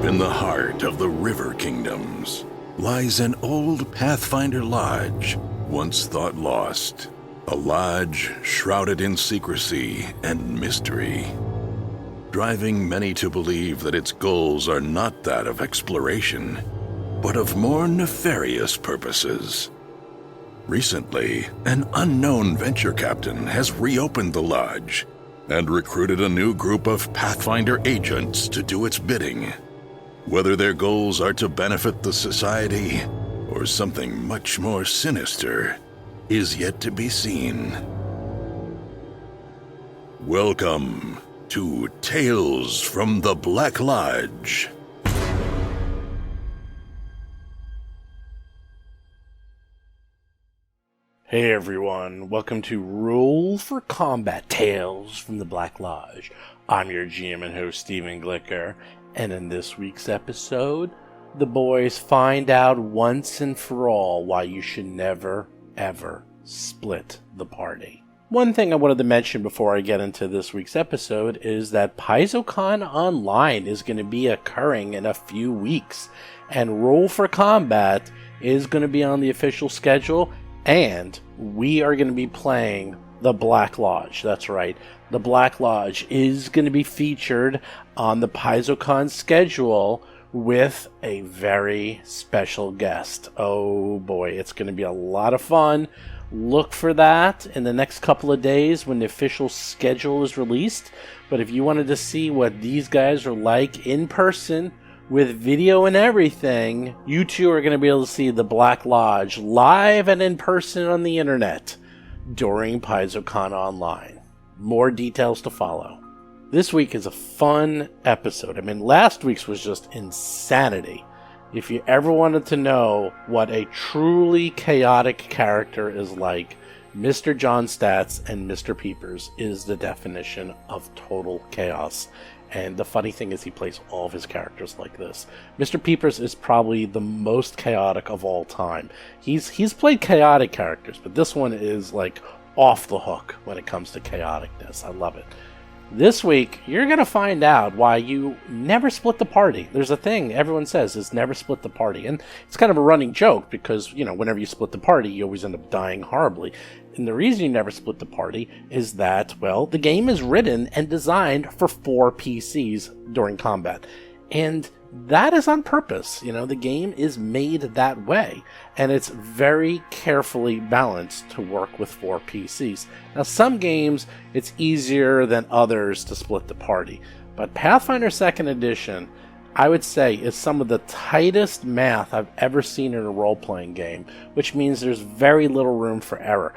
in the heart of the River Kingdoms lies an old Pathfinder lodge, once thought lost. A lodge shrouded in secrecy and mystery, driving many to believe that its goals are not that of exploration, but of more nefarious purposes. Recently, an unknown venture captain has reopened the lodge and recruited a new group of Pathfinder agents to do its bidding. Whether their goals are to benefit the society or something much more sinister is yet to be seen. Welcome to Tales from the Black Lodge. Hey everyone, welcome to Roll for Combat Tales from the Black Lodge. I'm your GM and host, Stephen Glicker, and in this week's episode, the boys find out once and for all why you should never, ever split the party. One thing I wanted to mention before I get into this week's episode is that PaizoCon Online is going to be occurring in a few weeks, and Roll for Combat is going to be on the official schedule. And we are going to be playing the Black Lodge. That's right. The Black Lodge is going to be featured on the PaizoCon schedule with a very special guest. Oh boy, it's going to be a lot of fun. Look for that in the next couple of days when the official schedule is released. But if you wanted to see what these guys are like in person, with video and everything, you two are going to be able to see the Black Lodge live and in person on the internet during PaizoCon Online. More details to follow. This week is a fun episode. I mean, last week's was just insanity. If you ever wanted to know what a truly chaotic character is like, Mr. John Stats and Mr. Peepers is the definition of total chaos. And the funny thing is he plays all of his characters like this. Mr. Peepers is probably the most chaotic of all time. He's played chaotic characters, but this one is like off the hook when it comes to chaoticness. I love it. This week, you're going to find out why you never split the party. There's a thing everyone says is never split the party. And it's kind of a running joke because, you know, whenever you split the party, you always end up dying horribly. And the reason you never split the party is that, well, the game is written and designed for 4 PCs during combat. And that is on purpose. You know, the game is made that way. And it's very carefully balanced to work with 4 PCs. Now, some games, it's easier than others to split the party. But Pathfinder 2nd Edition, I would say, is some of the tightest math I've ever seen in a role-playing game, which means there's very little room for error.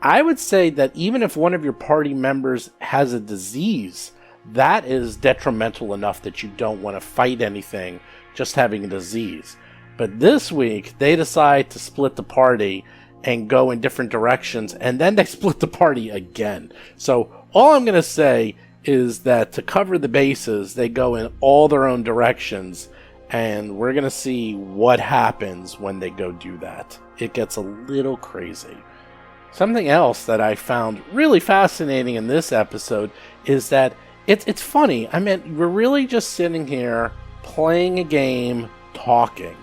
I would say that even if one of your party members has a disease, that is detrimental enough that you don't want to fight anything just having a disease. But this week, they decide to split the party and go in different directions, and then they split the party again. So all I'm going to say is that to cover the bases, they go in all their own directions, and we're going to see what happens when they go do that. It gets a little crazy. Something else that I found really fascinating in this episode is that it's funny. I mean, we're really just sitting here playing a game, talking,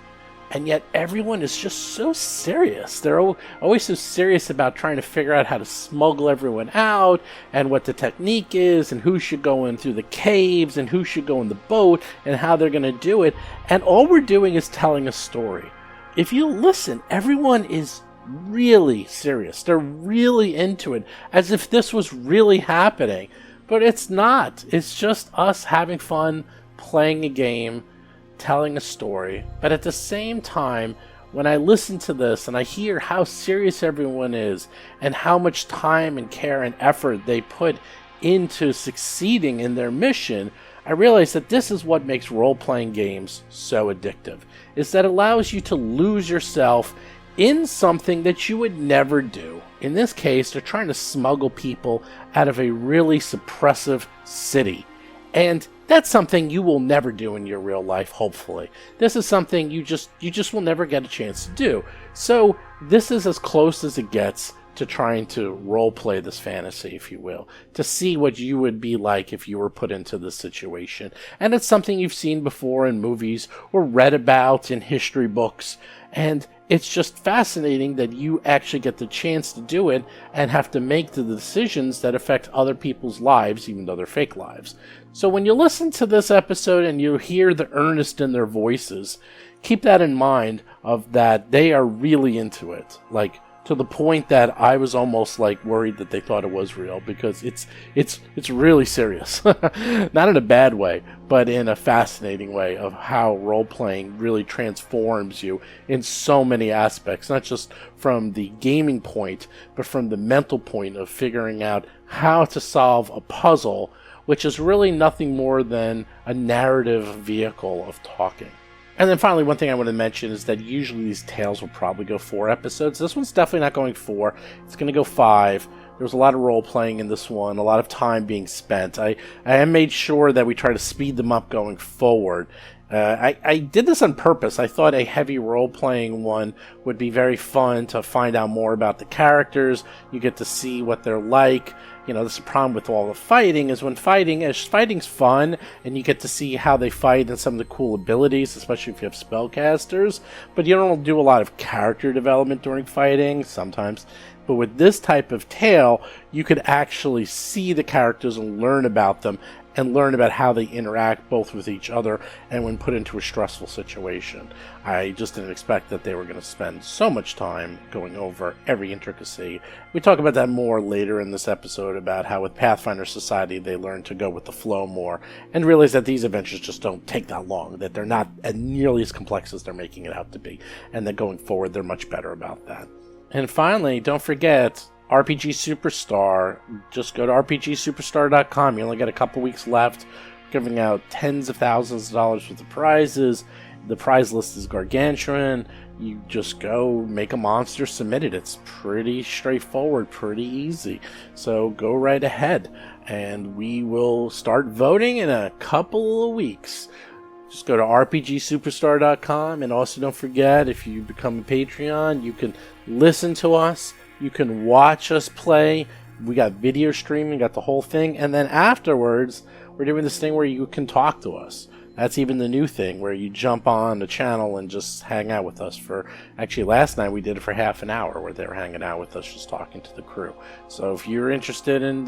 and yet everyone is just so serious. They're always so serious about trying to figure out how to smuggle everyone out and what the technique is and who should go in through the caves and who should go in the boat and how they're going to do it. And all we're doing is telling a story. If you listen, everyone is really serious. They're really into it, as if this was really happening. But it's not. It's just us having fun, playing a game, telling a story. But at the same time, when I listen to this and I hear how serious everyone is and how much time and care and effort they put into succeeding in their mission, I realize that this is what makes role-playing games so addictive, is that it allows you to lose yourself in something that you would never do. In this case, they're trying to smuggle people out of a really suppressive city. And that's something you will never do in your real life, hopefully. This is something you just will never get a chance to do. So this is as close as it gets to trying to role play this fantasy, if you will, to see what you would be like if you were put into this situation. And it's something you've seen before in movies or read about in history books, and it's just fascinating that you actually get the chance to do it and have to make the decisions that affect other people's lives, even though they're fake lives. So when you listen to this episode and you hear the earnest in their voices, keep that in mind of that they are really into it. Like, to the point that I was almost like worried that they thought it was real, because it's really serious. Not in a bad way, but in a fascinating way of how role-playing really transforms you in so many aspects, not just from the gaming point, but from the mental point of figuring out how to solve a puzzle, which is really nothing more than a narrative vehicle of talking. And then finally, one thing I want to mention is that usually these tales will probably go 4 episodes. This one's definitely not going 4. It's going to go 5. There's a lot of role-playing in this one, a lot of time being spent. I made sure that we try to speed them up going forward. I did this on purpose. I thought a heavy role-playing one would be very fun to find out more about the characters. You get to see what they're like. You know, this is the problem with all the fighting, is when fighting's fun, and you get to see how they fight and some of the cool abilities, especially if you have spellcasters, but you don't do a lot of character development during fighting, sometimes. But with this type of tale, you could actually see the characters and learn about them, and learn about how they interact both with each other and when put into a stressful situation. I just didn't expect that they were going to spend so much time going over every intricacy. We talk about that more later in this episode, about how with Pathfinder Society they learn to go with the flow more and realize that these adventures just don't take that long, that they're not nearly as complex as they're making it out to be, and that going forward they're much better about that. And finally, don't forget RPG Superstar. Just go to rpgsuperstar.com. You only got a couple weeks left. We're giving out tens of thousands of dollars worth of prizes. The prize list is gargantuan. You just go make a monster, submit it. It's pretty straightforward, pretty easy. So go right ahead, and we will start voting in a couple of weeks. Just go to rpgsuperstar.com, and also don't forget, if you become a Patreon, you can listen to us. You can watch us play. We got video streaming, got the whole thing. And then afterwards, we're doing this thing where you can talk to us. That's even the new thing, where you jump on the channel and just hang out with us for... Actually, last night we did it for half an hour, where they were hanging out with us, just talking to the crew. So if you're interested in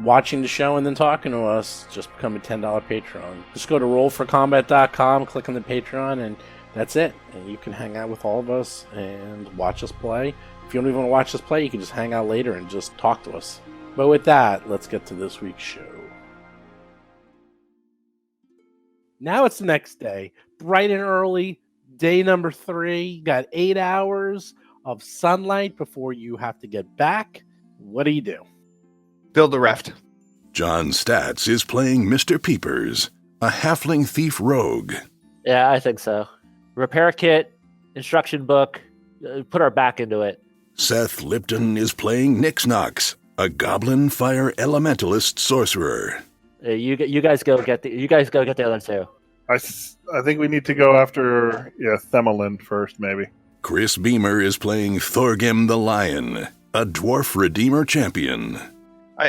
watching the show and then talking to us, just become a $10 Patreon. Just go to rollforcombat.com, click on the Patreon, and that's it. And you can hang out with all of us and watch us play. If you don't even want to watch us play, you can just hang out later and just talk to us. But with that, let's get to this week's show. Now it's the next day, bright and early, day number 3. Got 8 hours of sunlight before you have to get back. What do? Build a raft. John Statz is playing Mr. Peepers, a halfling thief rogue. Yeah, I think so. Repair kit, instruction book, put our back into it. Seth Lipton is playing Nix-Nox, a goblin fire elementalist sorcerer. You guys go get the other two. I think we need to go after Themolin first, maybe. Chris Beamer is playing Thorgrim the Lion, a dwarf redeemer champion.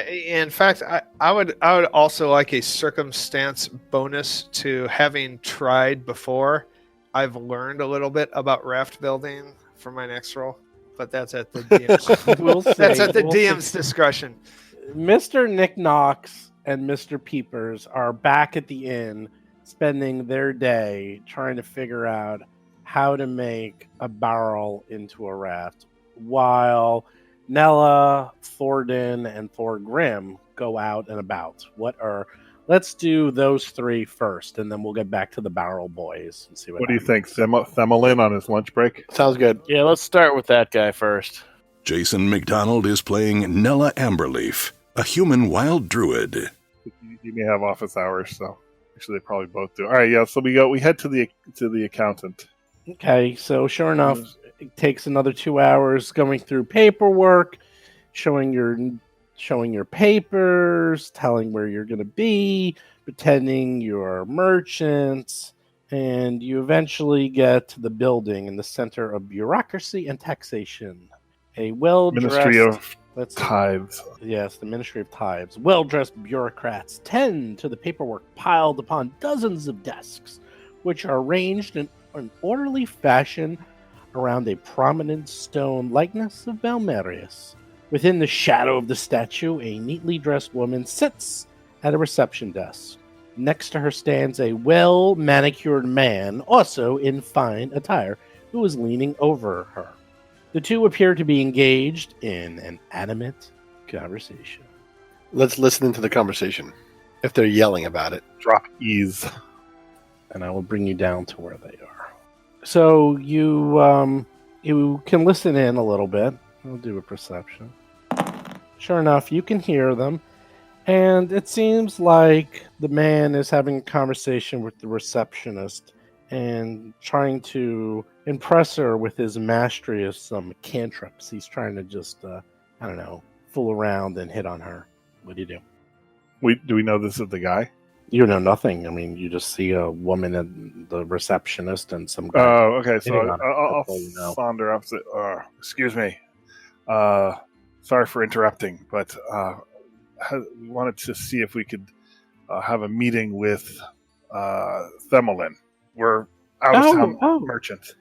In fact, I would also like a circumstance bonus to having tried before. I've learned a little bit about raft building for my next role, but that's at the DM's. That's at the DM's discretion. Mr. Nix-Nox and Mr. Peepers are back at the inn, spending their day trying to figure out how to make a barrel into a raft, while Nella, Thornton, and Thorgrim go out and about. Let's do those 3 first, and then we'll get back to the barrel boys and see what do you think? Themolin on his lunch break? Sounds good. Yeah, let's start with that guy first. Jason McDonald is playing Nella Amberleaf, a human wild druid. You may have office hours, so actually they probably both do. All right, yeah. So we head to the accountant. Okay, so sure enough, it takes another 2 hours going through paperwork, showing your papers, telling where you're going to be, pretending you're merchants, and you eventually get to the building in the center of bureaucracy and taxation. A well-dressed... Ministry of Let's see. Tithes. Yes, the Ministry of Tithes. Well-dressed bureaucrats tend to the paperwork piled upon dozens of desks, which are arranged in an orderly fashion around a prominent stone likeness of Balmerius. Within the shadow of the statue, a neatly dressed woman sits at a reception desk. Next to her stands a well-manicured man, also in fine attire, who is leaning over her. The two appear to be engaged in an animate conversation. Let's listen into the conversation. If they're yelling about it. Drop ease. And I will bring you down to where they are. So you can listen in a little bit. I'll do a perception. Sure enough, you can hear them. And it seems like the man is having a conversation with the receptionist and trying to impress her with his mastery of some cantrips. He's trying to just, fool around and hit on her. What do you do? Do we know this is the guy? You know nothing. I mean, you just see a woman and the receptionist and some guy. Oh, okay. So hitting on her. I'll That's all you know. saunter up. Excuse me. Sorry for interrupting, but we wanted to see if we could have a meeting with Themelin. We're out of town merchant.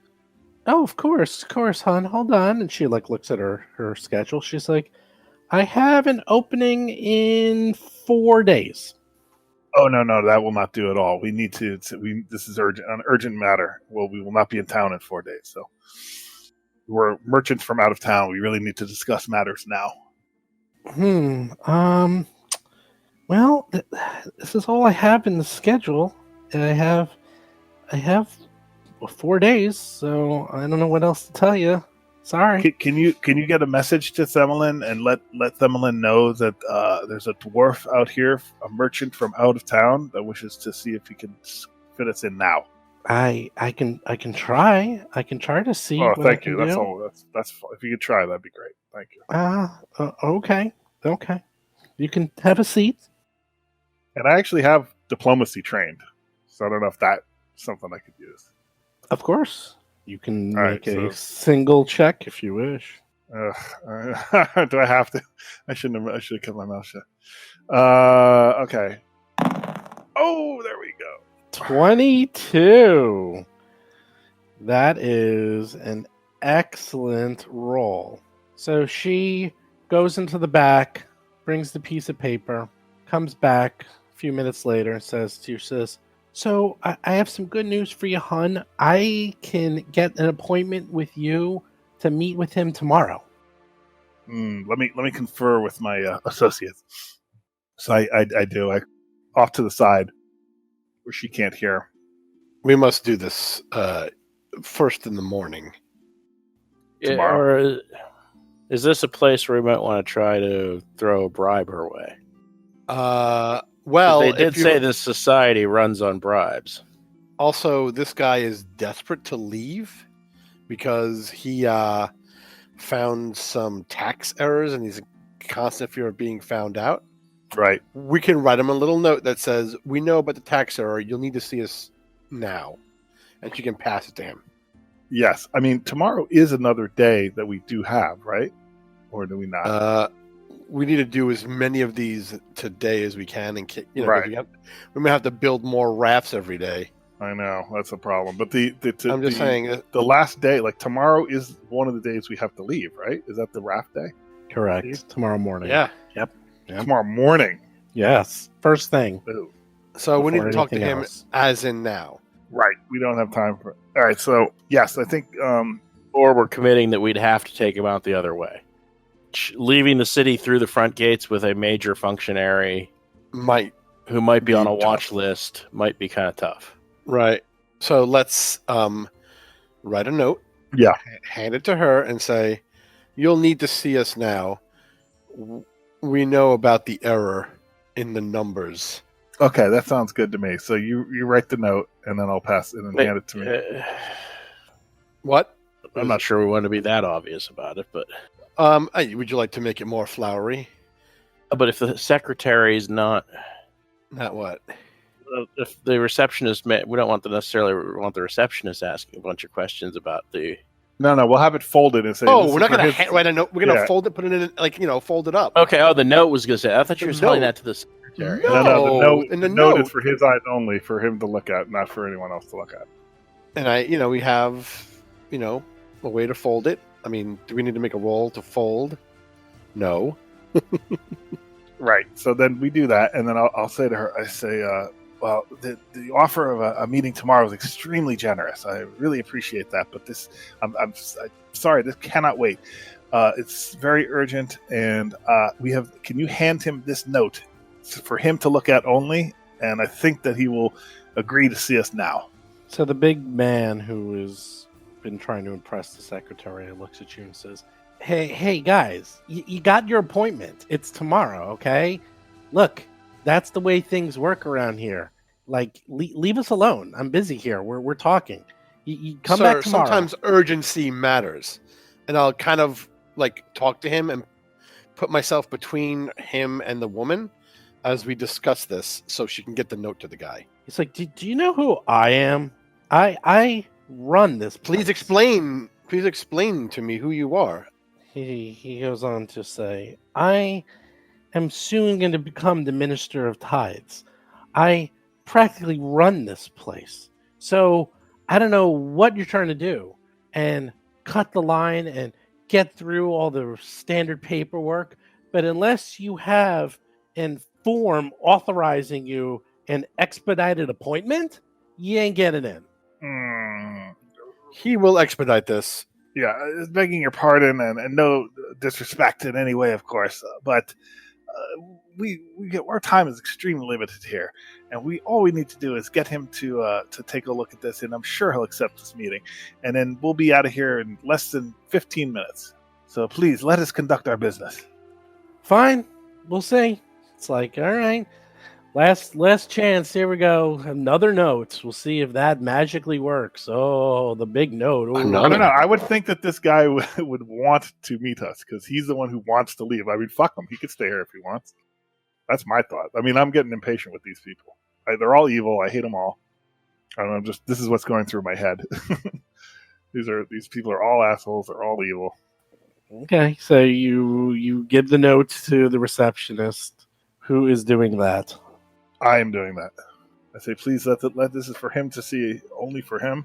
Oh, of course, hon. Hold on. And she looks at her schedule. She's like, I have an opening in 4 days. Oh no, that will not do at all. We need to. This is an urgent matter. Well, we will not be in town in 4 days. So we're merchants from out of town. We really need to discuss matters now. Well, this is all I have in the schedule. And I have 4 days, so I don't know what else to tell you. Sorry. Can you get a message to Themelin and let Themelin know that there's a dwarf out here, a merchant from out of town that wishes to see if he can fit us in now. I can try. I can try to see. Oh, what thank I can you. That's do. all. That's if you could try, that'd be great. Thank you. Okay. You can have a seat. And I actually have diplomacy trained, so I don't know if that's something I could use. Of course. You can All make right, a single check if you wish. Do I have to? I should have kept my mouth shut. Okay. Oh, there we go. 22. That is an excellent roll. So she goes into the back, brings the piece of paper, comes back a few minutes later and says to you, so I have some good news for you, hon. I can get an appointment with you to meet with him tomorrow. Let me confer with my associates. So I do. I off to the side where she can't hear. We must do this first in the morning. Tomorrow. Or is this a place where we might want to try to throw a bribe her way? Well, they did say this society runs on bribes. Also, this guy is desperate to leave because he found some tax errors and he's in constant fear of being found out. Right. We can write him a little note that says, we know about the tax error. You'll need to see us now. And she can pass it to him. Yes. I mean, tomorrow is another day that we do have, right? Or do we not? We need to do as many of these today as we can. And right. We may have to build more rafts every day. I know. That's a problem. But I'm just saying. The last day, like tomorrow is one of the days we have to leave, right? Is that the raft day? Correct. Leave? Tomorrow morning. Yeah. Yep. Tomorrow morning. Yes. First thing. Ooh. So we need to talk to anything him else. as in now. Right. We don't have time for it. All right. So, yes, I think... Or we're committing that we'd have to take him out the other way. Leaving the city through the front gates with a major functionary who might be on a watch list might be kind of tough. Right. So let's write a note. Yeah. Hand it to her and say, you'll need to see us now. We know about the error in the numbers. Okay, that sounds good to me. So you write the note, and then I'll pass it and hand it to me. What? I'm not sure we want to be that obvious about it, but... would you like to make it more flowery? But if the secretary's not... Not what? If the receptionist... We don't want necessarily want the receptionist asking a bunch of questions about the No, we'll have it folded and say. Oh, this we're is not for going his- to write a note. We're going to Yeah. fold it, put it in, fold it up. Okay. Oh, the note was going to say. I thought you The were telling note. that to the secretary. No. No, in the the note note. is for his eyes only, for him to look at, not for anyone else to look at. And we have, a way to fold it. I mean, do we need to make a roll to fold? No. Right. So then we do that, and then I'll say to her, I say, well, the offer of a meeting tomorrow is extremely generous. I really appreciate that, but I'm sorry, this cannot wait. It's very urgent, and can you hand him this note for him to look at only? And I think that he will agree to see us now. So the big man who has been trying to impress the secretary looks at you and says, Hey guys, you got your appointment. It's tomorrow, okay? Look, that's the way things work around here. Like, leave us alone. I'm busy here. We're talking. You come back tomorrow. Sometimes urgency matters. And I'll kind of, talk to him and put myself between him and the woman as we discuss this so she can get the note to the guy. He's like, do you know who I am? I run this place. Please explain to me who you are. He goes on to say, I am soon going to become the Minister of Tides. I practically run this place. So I don't know what you're trying to do. And cut the line and get through all the standard paperwork. But unless you have a form authorizing you an expedited appointment, you ain't getting in. He will expedite this. Yeah, begging your pardon and no disrespect in any way, of course, but our time is extremely limited here, and all we need to do is get him to take a look at this, and I'm sure he'll accept this meeting, and then we'll be out of here in less than 15 minutes. So please let us conduct our business. Fine, we'll see. It's like, all right, last chance. Here we go. Another note. We'll see if that magically works. Oh, the big note. Ooh. I don't know. I would think that this guy would want to meet us because he's the one who wants to leave. I mean, fuck him. He could stay here if he wants. That's my thought. I mean, I'm getting impatient with these people. They're all evil. I hate them all. I don't know. This is what's going through my head. These people are all assholes. They're all evil. Okay, so you give the note to the receptionist. Who is doing that? I am doing that. I say, please let this is for him to see, only for him.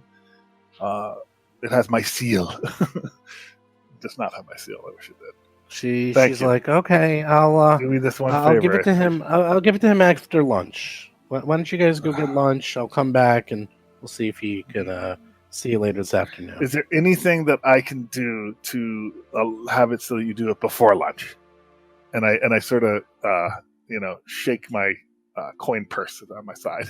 It has my seal. It does not have my seal. I wish it did. She's like, okay, I'll do me this one I'll favor. give it to him. I'll give it to him after lunch. Why don't you guys go get lunch? I'll come back and we'll see if he can see you later this afternoon. Is there anything that I can do to have it so that you do it before lunch? And I sort of shake my coin purse on my side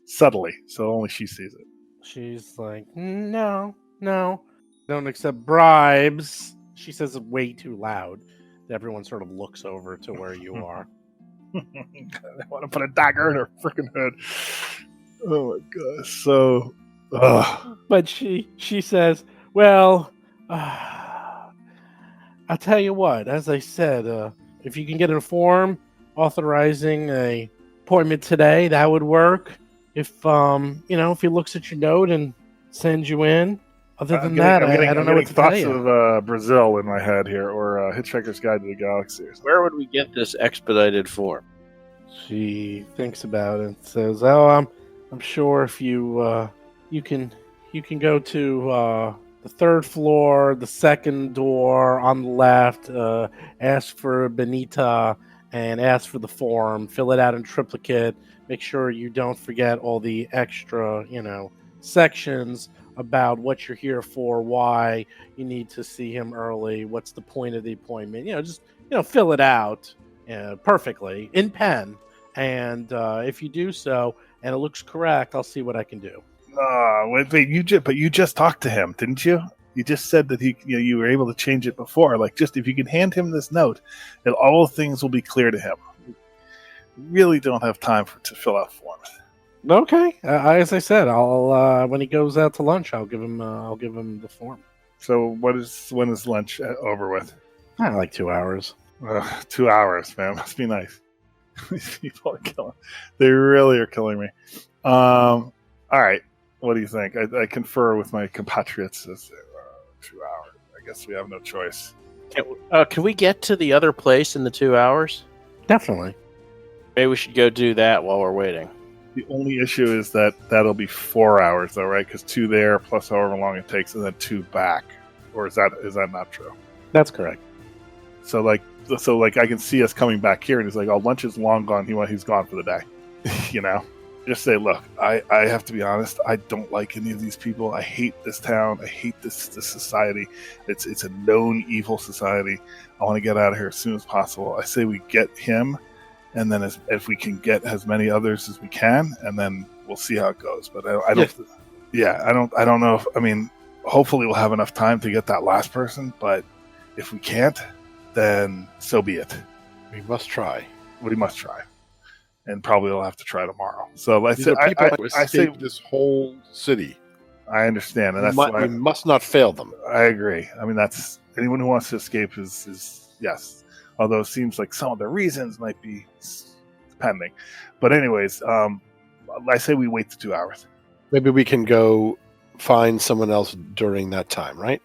subtly, so only she sees it. She's like, no, don't accept bribes. She says it way too loud. Everyone sort of looks over to where you are. I want to put a dagger in her freaking head. Oh my god! So, but she says, well, I'll tell you what. As I said, if you can get a form authorizing a appointment today, that would work. If if he looks at your note and sends you in. Other than that, I don't know what to tell you. Thoughts of Brazil in my head here, or Hitchhiker's Guide to the Galaxy. Where would we get this expedited form? She thinks about it and says, "Oh, I'm sure if you can go to the third floor, the second door on the left, ask for Benita and ask for the form, fill it out in triplicate, make sure you don't forget all the extra, sections about what you're here for, why you need to see him early, what's the point of the appointment, just fill it out perfectly in pen, and if you do so and it looks correct, I'll see what I can do." Wait, you just talked to him, didn't you? You just said that you were able to change it before. Like, just if you can hand him this note, and all things will be clear to him. We really don't have time to fill out forms. Okay, as I said, I'll when he goes out to lunch, I'll give him the form. So when is lunch over with? Like 2 hours. 2 hours, man. Must be nice. These people are killing. They really are killing me. All right. What do you think? I confer with my compatriots. 2 hours. I guess we have no choice. Can we get to the other place in the 2 hours? Definitely. Maybe we should go do that while we're waiting. The only issue is that that'll be 4 hours, though, right? Because 2 there plus however long it takes, and then 2 back. Or is that not true? That's correct. So like I can see us coming back here, and he's like, "Oh, lunch is long gone. He's gone for the day." Just say, "Look, I have to be honest. I don't like any of these people. I hate this town. I hate this society. It's a known evil society. I want to get out of here as soon as possible. I say we get him, and then if we can get as many others as we can, and then we'll see how it goes. But I don't. Yeah, I don't know. Hopefully we'll have enough time to get that last person. But if we can't, then so be it. We must try. We must try." And probably we'll have to try tomorrow. So I These are people who say escaped this whole city. I understand, and that's We must not fail them. I agree. I mean, that's anyone who wants to escape is yes. Although it seems like some of the reasons might be pending. But anyways, I say we wait the 2 hours. Maybe we can go find someone else during that time, right?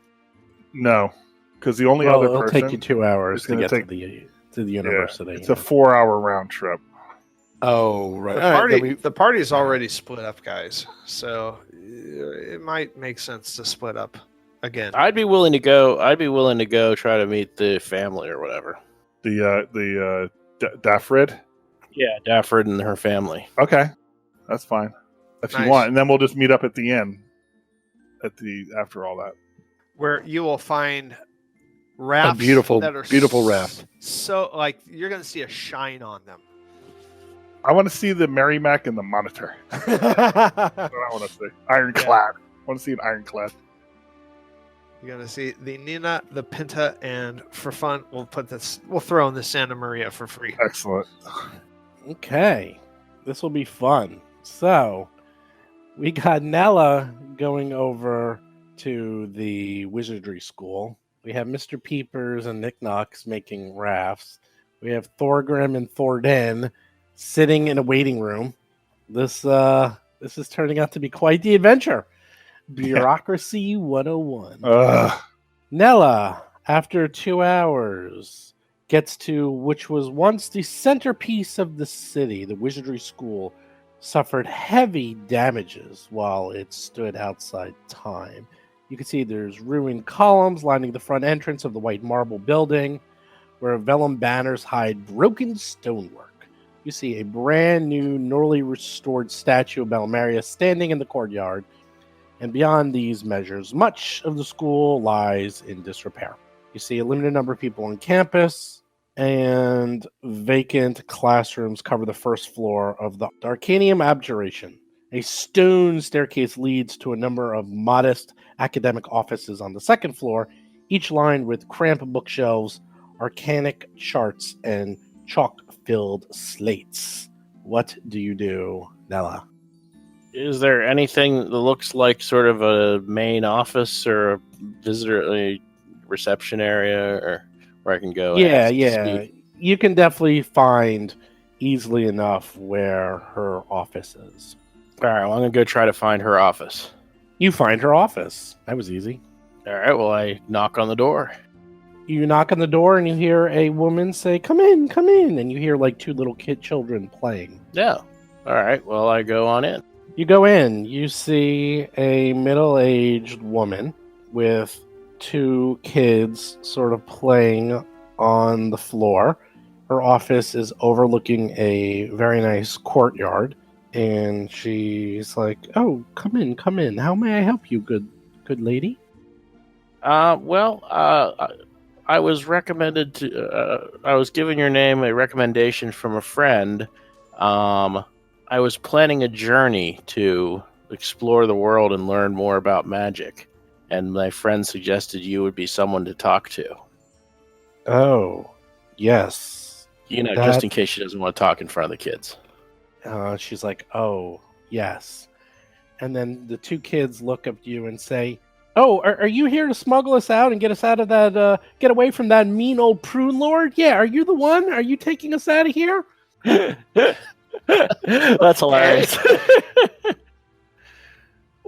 No, because the only other it'll person take you 2 hours it's to gonna get to the university. it's a 4-hour round trip. Oh, right. The party's already split up, guys. So it might make sense to split up again. I'd be willing to go. Try to meet the family or whatever. The Daffrid. Yeah, Dafford and her family. Okay, that's fine if you want, and then we'll just meet up at the end. After all that, where you will find rafts, a beautiful beautiful raft. So, like, you're going to see a shine on them. I want to see the Merrimack and the Monitor. That's what I want to see. Ironclad. I want to see an ironclad. You're going to see the Nina, the Pinta, and for fun, we'll throw in the Santa Maria for free. Excellent. Okay. This will be fun. So, we got Nella going over to the wizardry school. We have Mr. Peepers and Nick Knox making rafts. We have Thorgrim and Thorden sitting in a waiting room. This is turning out to be quite the adventure. Bureaucracy 101. Nella, after 2 hours, gets to which was once the centerpiece of the city. The wizardry school suffered heavy damages while it stood outside time. You can see there's ruined columns lining the front entrance of the white marble building, where vellum banners hide broken stonework. You see a brand new, newly restored statue of Belmaria standing in the courtyard, and beyond these measures, much of the school lies in disrepair. You see a limited number of people on campus, and vacant classrooms cover the first floor of the Arcanium Abjuration. A stone staircase leads to a number of modest academic offices on the second floor, each lined with cramped bookshelves, arcanic charts, and chalk-filled slates. What do you do, Nella? Is there anything that looks like sort of a main office or a visitor reception area, or where I can go? Yeah. You can definitely find easily enough where her office is. All right, well, I'm going to go try to find her office. You find her office. That was easy. All right, well, I knock on the door. You knock on the door and you hear a woman say, come in. And you hear like two little children playing. Yeah. All right, well, I go on in. You go in. You see a middle-aged woman with two kids sort of playing on the floor. Her office is overlooking a very nice courtyard. And she's like, oh, come in. How may I help you, good lady? I was recommended to. I was given your name a recommendation from a friend. I was planning a journey to explore the world and learn more about magic, and my friend suggested you would be someone to talk to. Oh, yes. Just in case she doesn't want to talk in front of the kids. She's like, oh, yes. And then the two kids look up at you and say, oh, are you here to smuggle us out and get us out of that, get away from that mean old prune lord? Yeah, are you the one? Are you taking us out of here? That's hilarious.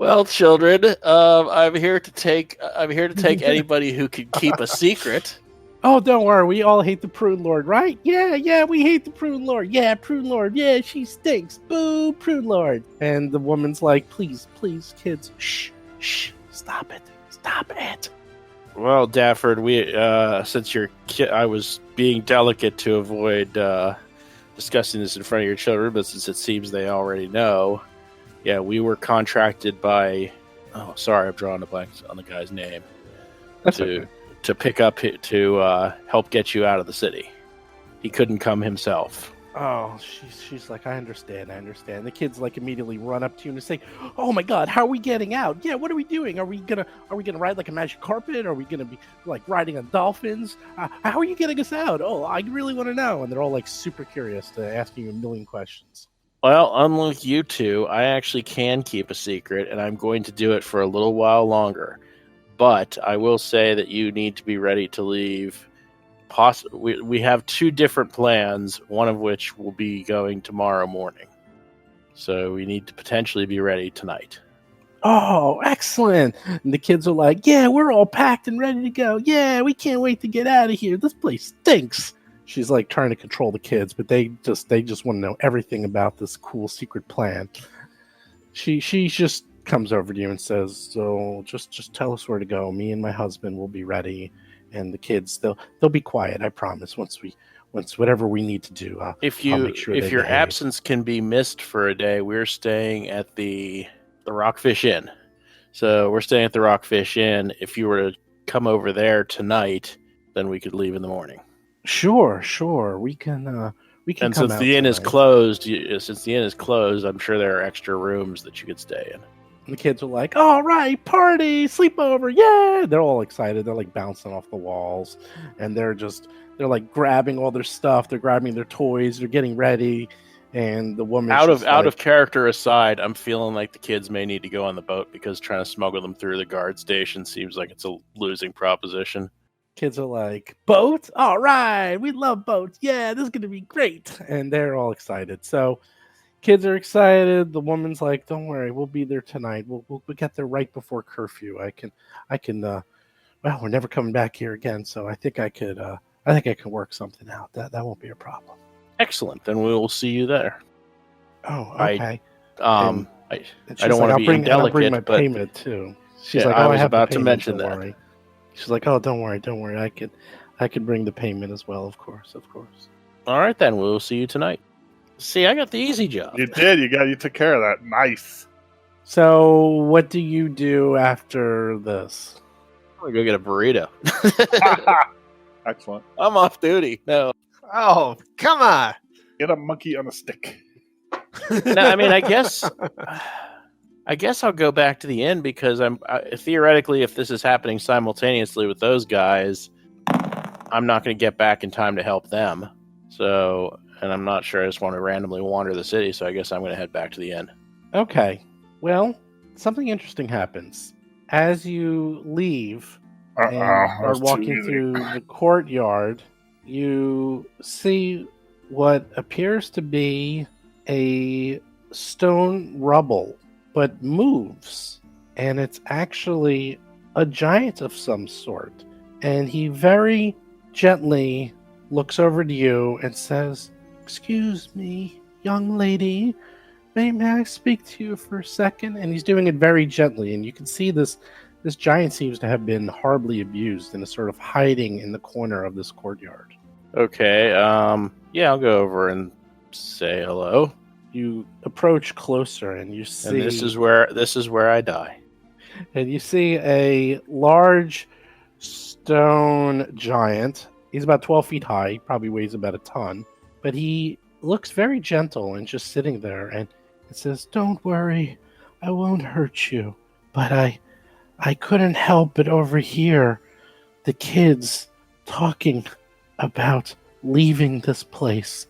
Well, children, I'm here to take anybody who can keep a secret. Oh, don't worry. We all hate the Prune Lord, right? Yeah, we hate the Prune Lord. Yeah, Prune Lord. Yeah, she stinks. Boo, Prune Lord. And the woman's like, please, kids, shh, stop it. Well, Dafford, since I was being delicate to avoid discussing this in front of your children, but since it seems they already know, yeah, we were contracted by. Oh, sorry, I'm drawing a blank on the guy's name. That's okay. To pick up to help get you out of the city. He couldn't come himself. Oh, she's like, I understand. The kids like immediately run up to you and say, "Oh my God, how are we getting out? Yeah, what are we doing? Are we gonna ride like a magic carpet? Are we gonna be like riding on dolphins? How are you getting us out? Oh, I really want to know." And they're all like super curious, to asking you a million questions. Well, unlike you two, I actually can keep a secret, and I'm going to do it for a little while longer. But I will say that you need to be ready to leave. We have two different plans, one of which will be going tomorrow morning. So we need to potentially be ready tonight. Oh, excellent. And the kids are like, yeah, we're all packed and ready to go. Yeah, we can't wait to get out of here. This place stinks. She's like trying to control the kids, but they just want to know everything about this cool secret plan. She just comes over to you and says, so just tell us where to go. Me and my husband will be ready, and the kids they'll be quiet, I promise. Once whatever we need to do, if I'll make sure your behave. absence can be missed for a day, we're staying at the Rockfish Inn. So we're staying at the Rockfish Inn. If you were to come over there tonight, then we could leave in the morning. Sure, we can And come since out the inn is tonight. closed, I'm sure there are extra rooms that you could stay in. And the kids are like, all right, party, sleepover, yeah! They're all excited. They're like bouncing off the walls, and they're like grabbing all their stuff. They're grabbing their toys. They're getting ready, and the woman out of character aside, I'm feeling like the kids may need to go on the boat because trying to smuggle them through the guard station seems like it's a losing proposition. Kids are like, boat? All right, we love boats. Yeah, this is going to be great. And they're all excited. So kids are excited. The woman's like, don't worry, we'll be there tonight. We'll get there right before curfew. I can, well, we're never coming back here again. So I think I can work something out. That won't be a problem. Excellent. Then we will see you there. Oh, okay. I don't want to be indelicate, I'll bring my but payment too. She's yeah, like, I oh, was have about the to payment, mention don't that. worry. She's like, oh, don't worry. I could bring the payment as well, of course. All right, then we'll see you tonight. See, I got the easy job. You did. You took care of that. Nice. So, what do you do after this? I'm gonna go get a burrito. Excellent. I'm off duty. No, Oh, come on. Get a monkey on a stick. no. I mean, I guess I'll go back to the inn because theoretically, if this is happening simultaneously with those guys, I'm not going to get back in time to help them. So, and I'm not sure I just want to randomly wander the city. So I guess I'm going to head back to the inn. Okay. Well, something interesting happens. As you leave and are walking through the courtyard, you see what appears to be a stone rubble, but moves. And it's actually a giant of some sort. And he very gently looks over to you and says, excuse me, young lady, may I speak to you for a second? And he's doing it very gently, and you can see this giant seems to have been horribly abused and is sort of hiding in the corner of this courtyard. Okay, yeah, I'll go over and say hello. You approach closer and you see... And this is where I die. And you see a large stone giant. He's about 12 feet high. He probably weighs about a ton. But he looks very gentle and just sitting there. And it says, don't worry, I won't hurt you. But I couldn't help but overhear the kids talking about leaving this place.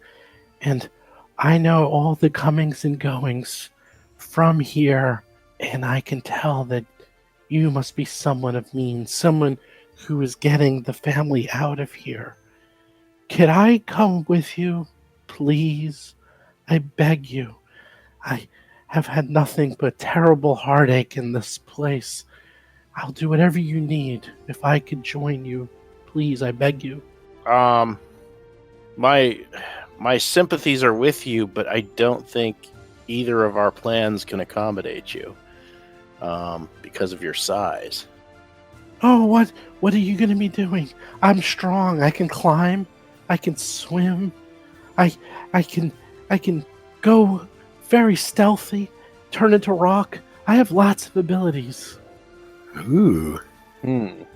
And I know all the comings and goings from here. And I can tell that you must be someone of means, someone who is getting the family out of here. Could I come with you, please? I beg you. have had nothing but terrible heartache in this place. I'll do whatever you need. If I could join you, please, I beg you. My sympathies are with you, but I don't think either of our plans can accommodate you, because of your size. Oh, what are you going to be doing? I'm strong. I can climb. I can swim. I can go very stealthy, turn into rock. I have lots of abilities. Ooh. Can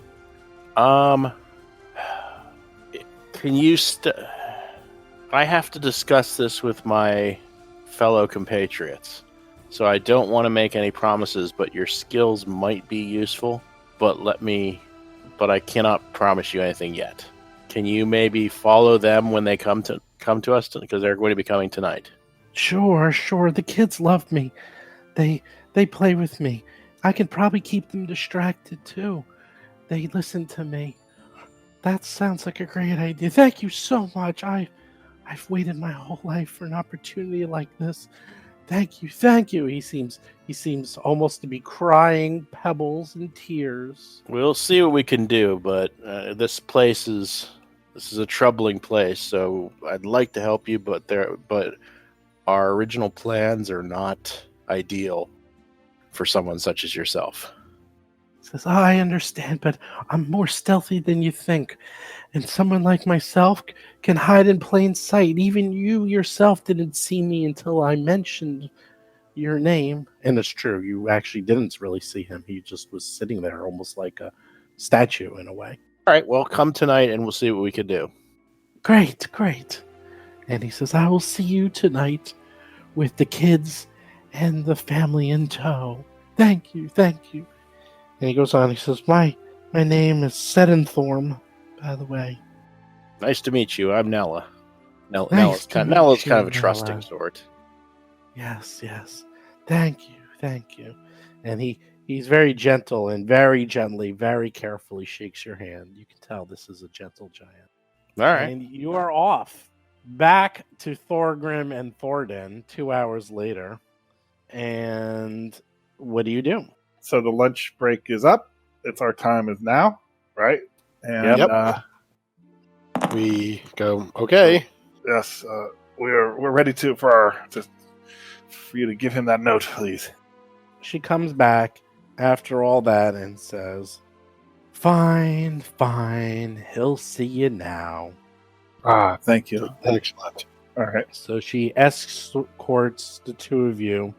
you I have to discuss this with my fellow compatriots. So I don't want to make any promises, but your skills might be useful, but I cannot promise you anything yet. Can you maybe follow them when they come to us, because they're going to be coming tonight? Sure. The kids love me. They play with me. I can probably keep them distracted too. They listen to me. That sounds like a great idea. Thank you so much. I've waited my whole life for an opportunity like this. Thank you. He seems almost to be crying pebbles and tears. We'll see what we can do, but this is a troubling place. So I'd like to help you, but our original plans are not ideal for someone such as yourself. Says, I understand, but I'm more stealthy than you think. And someone like myself can hide in plain sight. Even you yourself didn't see me until I mentioned your name. And it's true, you actually didn't really see him. He just was sitting there almost like a statue in a way. All right, well, come tonight and we'll see what we can do. Great. And he says, I will see you tonight with the kids and the family in tow. Thank you. And he goes on, he says, my name is Sedenthorm, by the way. Nice to meet you. I'm Nella. Nice Nella's kind of a trusting sort. Yes. Thank you. And he's very gentle and very gently, very carefully shakes your hand. You can tell this is a gentle giant. All right. And you are off back to Thorgrim and Thordan 2 hours later. And what do you do? So the lunch break is up. It's our time is now, right? And Yep. We go, okay. yes, we're ready for you to give him that note, please. She comes back after all that and says, Fine, he'll see you now. Ah, thank you. Excellent. All right. So she escorts the two of you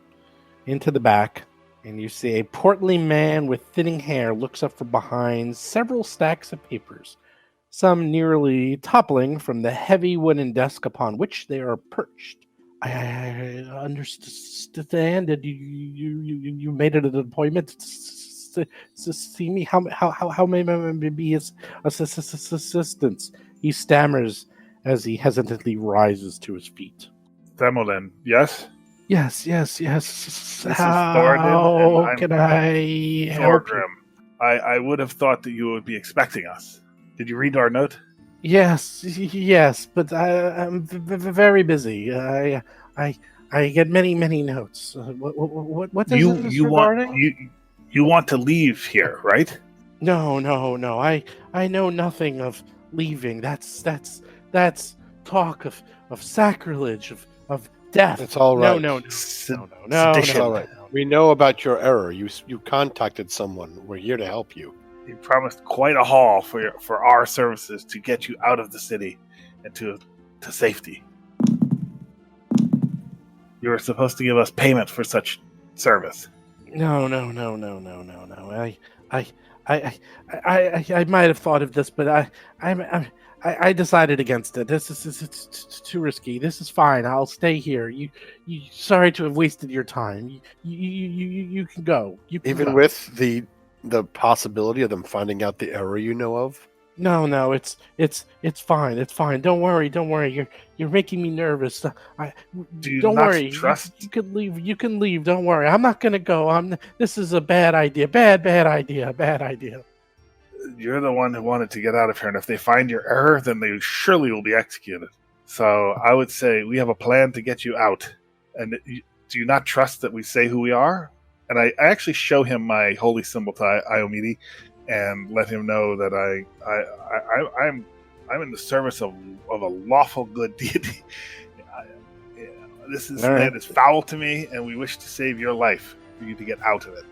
into the back, and you see a portly man with thinning hair looks up from behind several stacks of papers, some nearly toppling from the heavy wooden desk upon which they are perched. I understand that you made it an appointment to see me. How may I be his assistance? He stammers as he hesitantly rises to his feet. Themelin, yes? Yes. This is How Thordan, and can I help you? Thorgrim. I would have thought that you would be expecting us. Did you read our note? Yes, but I'm very busy. I get many notes. What is this regarding? You want to leave here, right? No. I know nothing of leaving. That's talk of sacrilege, of death. It's all right. No. It's all right. We know about your error. You contacted someone. We're here to help you. You promised quite a haul for our services to get you out of the city and to safety. You were supposed to give us payment for such service. No. I might have thought of this, but I decided against it. This is too risky. This is fine. I'll stay here. You sorry to have wasted your time. You can go. Even with the possibility of them finding out the error you know of? No, it's fine. It's fine. Don't worry. You're making me nervous. Don't worry. You can leave. You can leave. Don't worry. I'm not gonna go. This is a bad idea. Bad idea. You're the one who wanted to get out of here, and if they find your error, then they surely will be executed. So I would say we have a plan to get you out. And do do you not trust that we say who we are? And I actually show him my holy symbol to Iomidi and let him know that I'm in the service of a lawful good deity. This land is foul to me, and we wish to save your life for you to get out of it.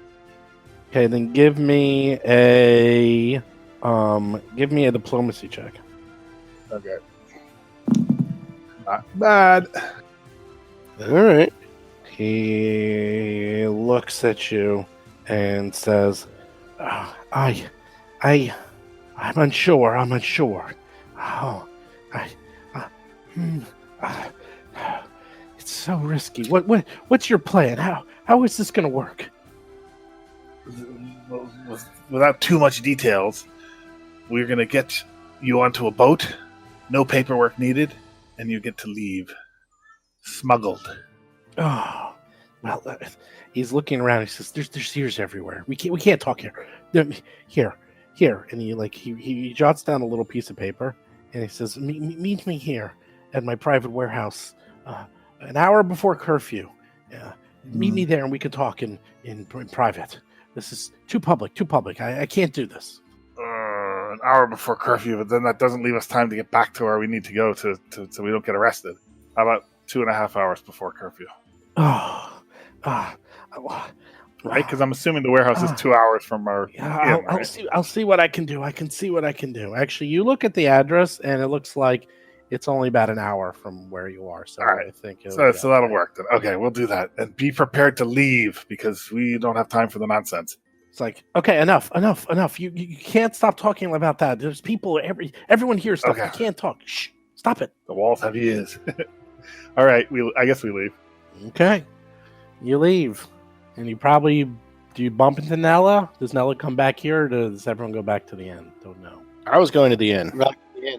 Okay, then give me a diplomacy check. Okay. Not bad. All right. He looks at you and says, I'm unsure. Oh, it's so risky. What's your plan? How is this going to work? Without too much details, we're going to get you onto a boat, no paperwork needed, and you get to leave. Smuggled. Oh, well, he's looking around. He says, "There's seers everywhere. We can't talk here. Here." And he jots down a little piece of paper, and he says, "Meet me here at my private warehouse, an hour before curfew. Meet me there, and we can talk in private. This is too public. I can't do this." An hour before curfew, but then that doesn't leave us time to get back to where we need to go to so we don't get arrested. How about 2.5 hours before curfew? Right? Because I'm assuming the warehouse is 2 hours from our inn, right? I'll see what I can do. I can see what I can do. Actually, you look at the address, and it looks like it's only about an hour from where you are. So all right. I think so that'll work then. Okay, we'll do that. And be prepared to leave because we don't have time for the nonsense. It's like, okay, enough. You can't stop talking about that. There's people, everyone hears stuff. Okay. You can't talk. Shh, stop it. The walls have ears. All right, I guess we leave. Okay, you leave, and do you bump into Nella? Does Nella come back here, or does everyone go back to the inn? Don't know. I was going to the inn.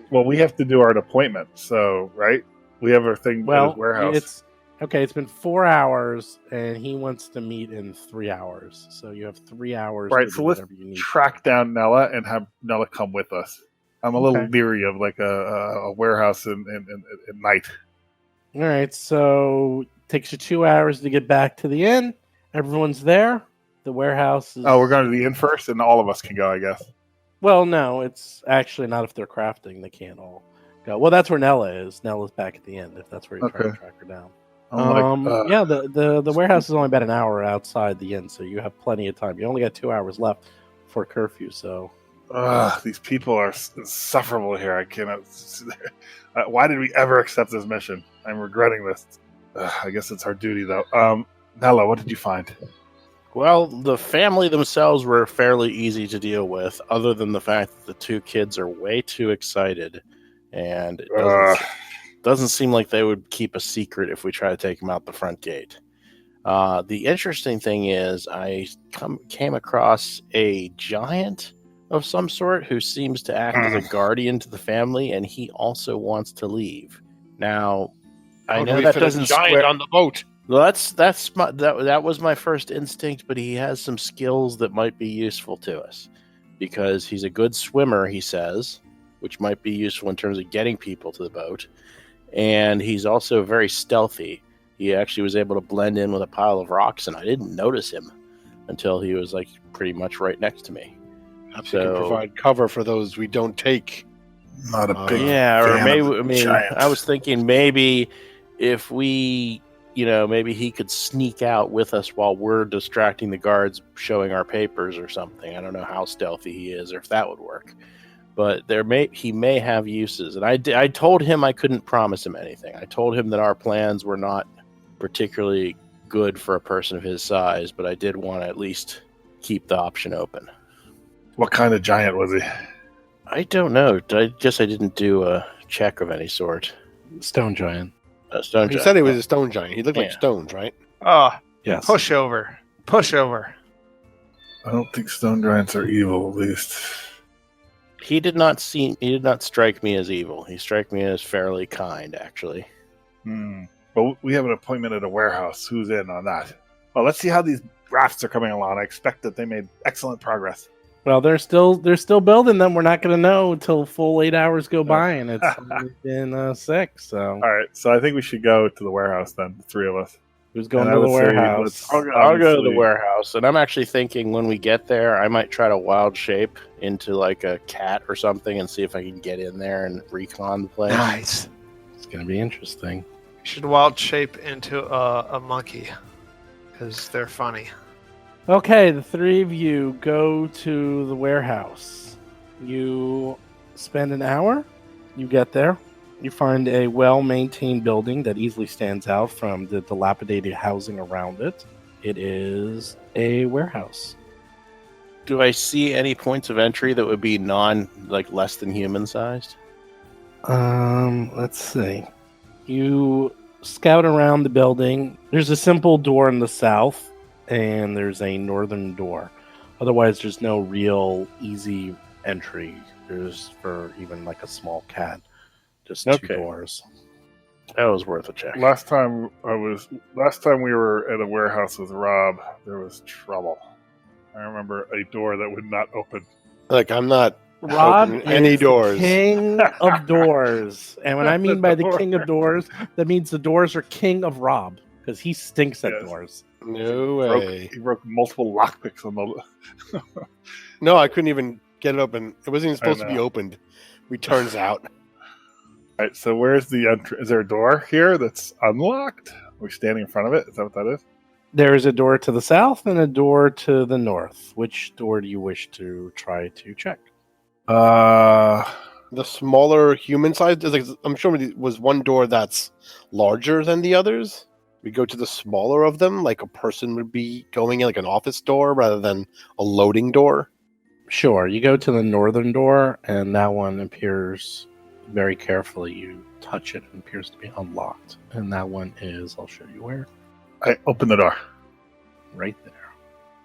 Well, we have to do our appointment, so right, we have our thing at his warehouse. It's been 4 hours, and he wants to meet in 3 hours. So you have 3 hours. Right, to so do let's whatever you need. track down Nella and have Nella come with us. I'm a little leery of like a warehouse at night. All right, so it takes you 2 hours to get back to the inn. Everyone's there. The warehouse is... Oh, we're going to the inn first, and all of us can go, I guess. Well, no, it's actually not if they're crafting. They can't all go. Well, that's where Nella is. Nella's back at the end, if that's where you're trying to track her down. Yeah, the warehouse is only about an hour outside the inn, so you have plenty of time. You only got 2 hours left before curfew, so... These people are insufferable here. I cannot... why did we ever accept this mission? I'm regretting this. I guess it's our duty, though. Nella, what did you find? Well, the family themselves were fairly easy to deal with, other than the fact that the two kids are way too excited, and it doesn't seem like they would keep a secret if we try to take them out the front gate. The interesting thing is I came across a giant of some sort who seems to act as a guardian to the family, and he also wants to leave. Now, I know that doesn't giant on the boat. Well, that was my first instinct, but he has some skills that might be useful to us because he's a good swimmer, he says, which might be useful in terms of getting people to the boat, and he's also very stealthy. He actually was able to blend in with a pile of rocks, and I didn't notice him until he was like pretty much right next to me. Perhaps he can provide cover for those we don't take. Not a big or maybe giant. I was thinking maybe if we, maybe he could sneak out with us while we're distracting the guards, showing our papers or something. I don't know how stealthy he is or if that would work, but he may have uses. And I told him I couldn't promise him anything. I told him that our plans were not particularly good for a person of his size, but I did want to at least keep the option open. What kind of giant was he? I don't know. I guess I didn't do a check of any sort. Stone giant. Stone You giant. said he was a stone giant. He looked like stones, right? Oh, Yes. push over. I don't think stone giants are evil, at least. He did not strike me as evil. He struck me as fairly kind, actually. But we have an appointment at a warehouse. Who's in on that? Well, let's see how these rafts are coming along. I expect that they made excellent progress. Well, they're still building them. We're not going to know until full 8 hours go by, and it's only been 6. So, All right, so I think we should go to the warehouse then, the three of us. Who's going And I to the would say warehouse? I'll go to the obviously- warehouse, and I'm actually thinking when we get there, I might try to wild shape into like a cat or something and see if I can get in there and recon the place. Nice. It's going to be interesting. You should wild shape into a monkey because they're funny. Okay, the three of you go to the warehouse. You spend an hour. You get there. You find a well-maintained building that easily stands out from the dilapidated housing around it. It is a warehouse. Do I see any points of entry that would be less than human sized? Let's see. You scout around the building. There's a simple door in the south, and there's a northern door. Otherwise, there's no real easy entry. There's for even like a small cat. Just two Okay. doors. That was worth a check. Last time we were at a warehouse with Rob, there was trouble. I remember a door that would not open. Like, I'm not Rob opening is any the doors. king of doors. And when I mean by the Door. king of doors, that means the doors are king of Rob. Because he stinks at Yes. doors. No way. He broke multiple lockpicks on the. No, I couldn't even get it open. It wasn't even supposed to be know. opened. We turns out. All right, so where's the entry? Is there a door here that's unlocked? Are we standing in front of it? Is that what that is? There is a door to the south and a door to the north. Which door do you wish to try to check? The smaller human size, I'm sure it was one door that's larger than the others. We go to the smaller of them, like a person would be going in, like an office door rather than a loading door. Sure. You go to the northern door, and that one appears very carefully. You touch it, and it appears to be unlocked. And that one is, I'll show you where. I open the door. Right there.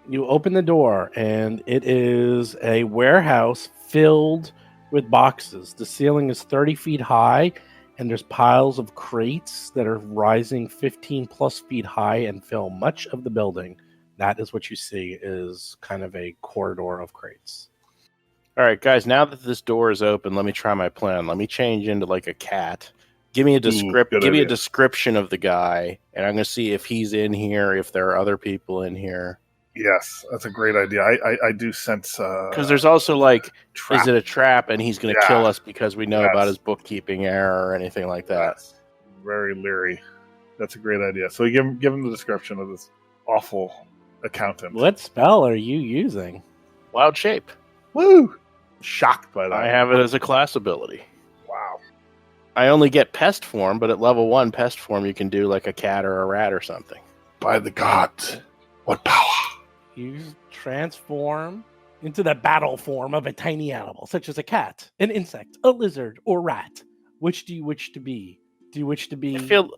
You open the door, and it is a warehouse filled with boxes. The ceiling is 30 feet high, and there's piles of crates that are rising 15 plus feet high and fill much of the building. That is what you see is kind of a corridor of crates. All right, guys, now that this door is open, let me try my plan. Let me change into like a cat. Give me a good Give me a idea. description of the guy, and I'm going to see if he's in here, if there are other people in here. Yes, that's a great idea. I do sense Because there's also like, trap. is it a trap and he's going to Yeah. kill us because we know Yes. about his bookkeeping error or anything like that? Yes. Very leery. That's a great idea. So you give him the description of this awful accountant. What spell are you using? Wild shape. Woo! Shocked by that. I have it as a class ability. Wow. I only get pest form, but at level 1 pest form, you can do like a cat or a rat or something. By the gods, what power? You transform into the battle form of a tiny animal, such as a cat, an insect, a lizard, or rat. Which do you wish to be? Do you wish to be I feel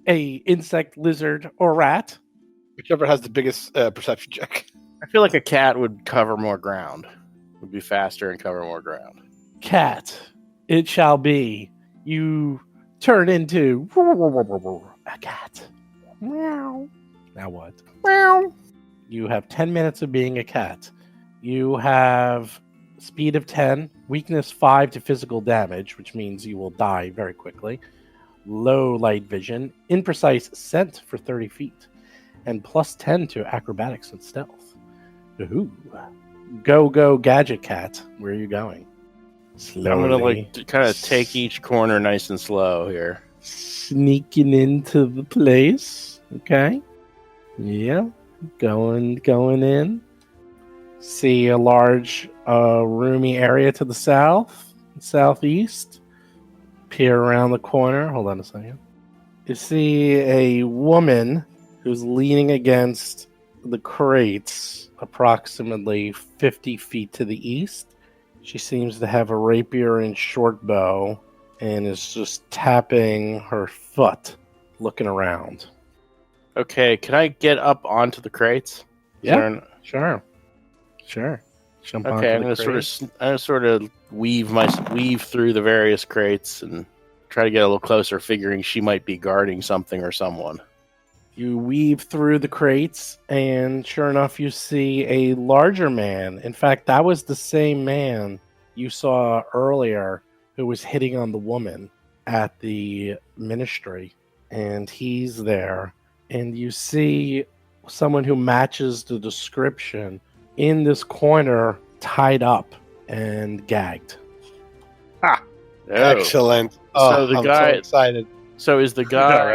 a insect, lizard, or rat? Whichever has the biggest perception check. like a cat would cover more ground. Would be faster and cover more ground. Cat, it shall be. You turn into a cat. Meow. Now what? Meow. You have 10 minutes of being a cat. You have speed of 10, weakness 5 to physical damage, which means you will die very quickly. Low light vision, imprecise scent for 30 feet, and plus 10 to acrobatics and stealth. Ooh. Go, gadget cat. Where are you going? Slowly. I'm gonna like kind of take each corner nice and slow here. Sneaking into the place. Okay. Yeah. Going in. See a large, roomy area to the southeast. Peer around the corner. Hold on a second. You see a woman who's leaning against the crates approximately 50 feet to the east. She seems to have a rapier and short bow and is just tapping her foot, looking around. Okay, can I get up onto the crates? Is Yeah. there an- Sure. Jump Okay, onto I'm the gonna crate. sort of weave through the various crates and try to get a little closer, figuring she might be guarding something or someone. You weave through the crates, and sure enough, you see a larger man. In fact, that was the same man you saw earlier who was hitting on the woman at the ministry. And he's there, and you see someone who matches the description in this corner, tied up and gagged. Oh. Excellent. Oh, the I'm guy- so excited. So is the guy?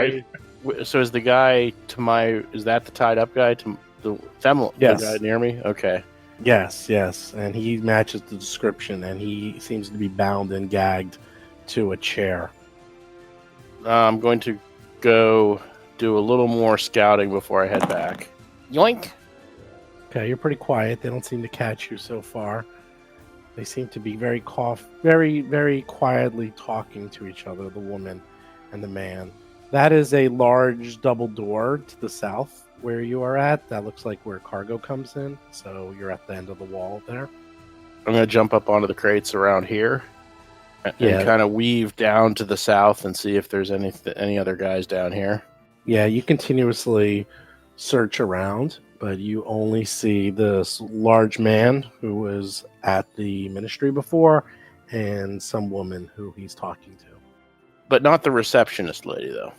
right? So is the guy to my? Is that the tied up guy to the Yes. the guy near me? Okay. Yes, and he matches the description, and he seems to be bound and gagged to a chair. I'm going to go do a little more scouting before I head back. Yoink. Okay, you're pretty quiet. They don't seem to catch you so far. They seem to be very very quietly talking to each other, the woman and the man. That is a large double door to the south where you are at. That looks like where cargo comes in. So you're at the end of the wall there. I'm going to jump up onto the crates around here and kind of weave down to the south and see if there's any other guys down here. Yeah, you continuously search around, but you only see this large man who was at the ministry before and some woman who he's talking to. But not the receptionist lady, though.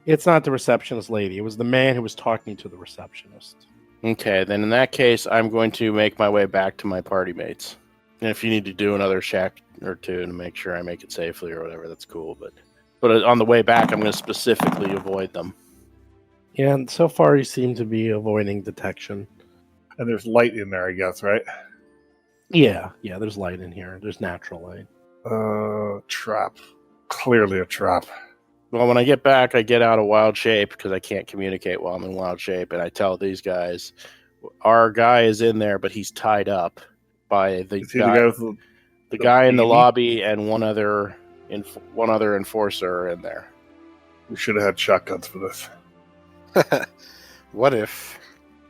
It's not the receptionist lady. It was the man who was talking to the receptionist. Okay, then in that case, I'm going to make my way back to my party mates. And if you need to do another check or two to make sure I make it safely or whatever, that's cool. But on the way back, I'm going to specifically avoid them. Yeah, and so far you seem to be avoiding detection. And there's light in there, I guess, right? Yeah, there's light in here. There's natural light. Trap. Clearly a trap. Well, when I get back, I get out of wild shape because I can't communicate while I'm in wild shape, and I tell these guys, our guy is in there, but he's tied up by the Is he guy, the guy with the guy in the beanie? lobby and one other enforcer are in there. We should have had shotguns for this. What if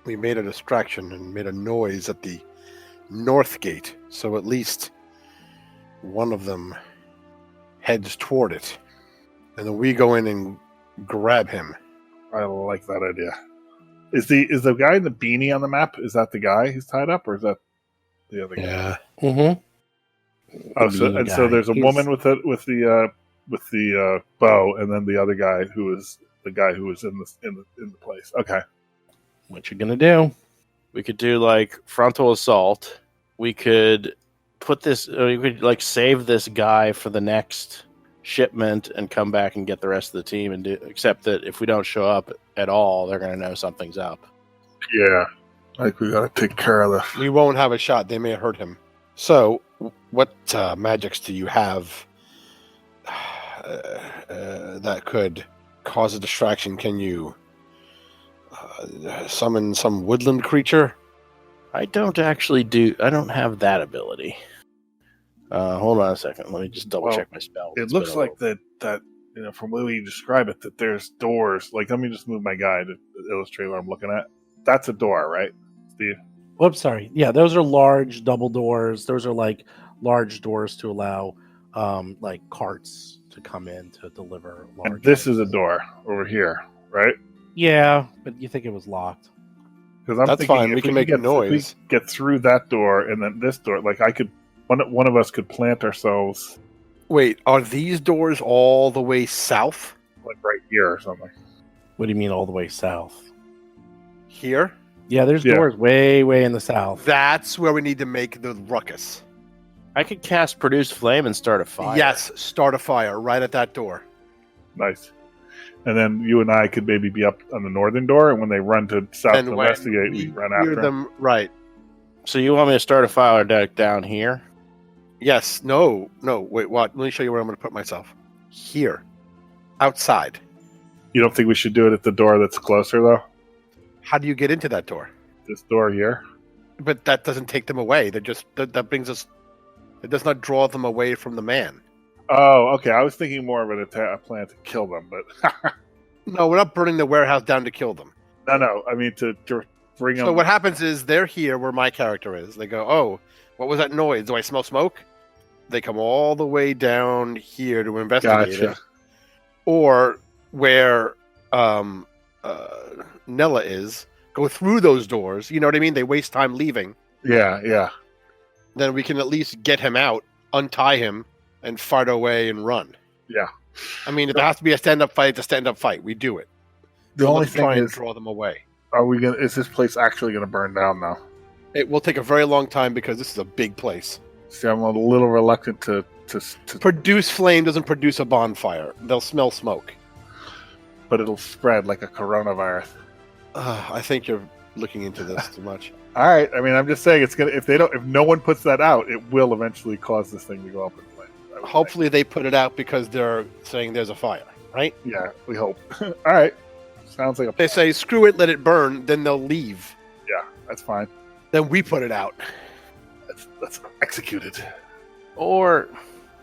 we made a distraction and made a noise at the north gate, so at least one of them heads toward it, and then we go in and grab him? I like that idea. Is the guy in the beanie on the map? Is that the guy who's tied up, or is that the other guy? Yeah. Mm-hmm. Oh, so there's a woman with the bow, and then the other guy who is the guy who was in the place. Okay. What you gonna do? We could do like frontal assault. We could put this. We could like save this guy for the next shipment and come back and get the rest of the team and do. Except that if we don't show up at all, they're gonna know something's up. Yeah. Like we gotta take care of this. We won't have a shot. They may hurt him. So, what magics do you have that could cause a distraction? Can you summon some woodland creature? I don't have that ability. Hold on a second. Let me just double check my spell. It It's looks been a like that from the way you describe it, that there's doors. Like, let me just move my guy to illustrate what I'm looking at. That's a door, right, Steve? Whoops, sorry. Yeah, those are large double doors. Those are like large doors to allow like carts to come in to deliver large. And this is a door over here, right? Yeah, but you think it was locked. Because That's fine. We can make a noise. If we get through that door and then this door, like I could, one of us could plant ourselves Wait, are these doors all the way south? like right here or something. What do you mean all the way south? Here? Yeah, there's Yeah. doors way in the south. That's where we need to make the ruckus. I could cast Produce Flame and start a fire. Yes, start a fire right at that door. Nice. And then you and I could maybe be up on the northern door, and when they run to south And to when investigate, we run hear after them. them. Right. So you want me to start a fire deck down here? Yes. No. Wait, what? Let me show you where I'm going to put myself. Here. Outside. You don't think we should do it at the door that's closer, though? How do you get into that door? This door here? But that doesn't take them away. That brings us. It does not draw them away from the man. Oh, okay. I was thinking more of a plan to kill them, but No, we're not burning the warehouse down to kill them. no. I mean to bring them. So what happens is they're here where my character is. They go, oh, what was that noise? Do I smell smoke? They come all the way down here to investigate Gotcha. it. Or where Nella is, go through those doors. You know what I mean? They waste time leaving. Yeah. Then we can at least get him out, untie him, and fart away and run. Yeah. I mean, if it has to be a stand-up fight, it's a stand-up fight. We do it. The So only let's thing try and is, draw them away. is this place actually gonna burn down now? It will take a very long time because this is a big place. See, I'm a little reluctant to Produce flame doesn't produce a bonfire. They'll smell smoke. but it'll spread like a coronavirus. I think you're looking into this too much. All right. I mean, I'm just saying it's gonna. If no one puts that out, it will eventually cause this thing to go up in flames. I would Hopefully they put it out because they're saying there's a fire, right? think. Yeah, we hope. All right. Sounds like a. They say, screw it, let it burn, then they'll leave. Yeah, that's fine. Then we put it out. That's executed. Or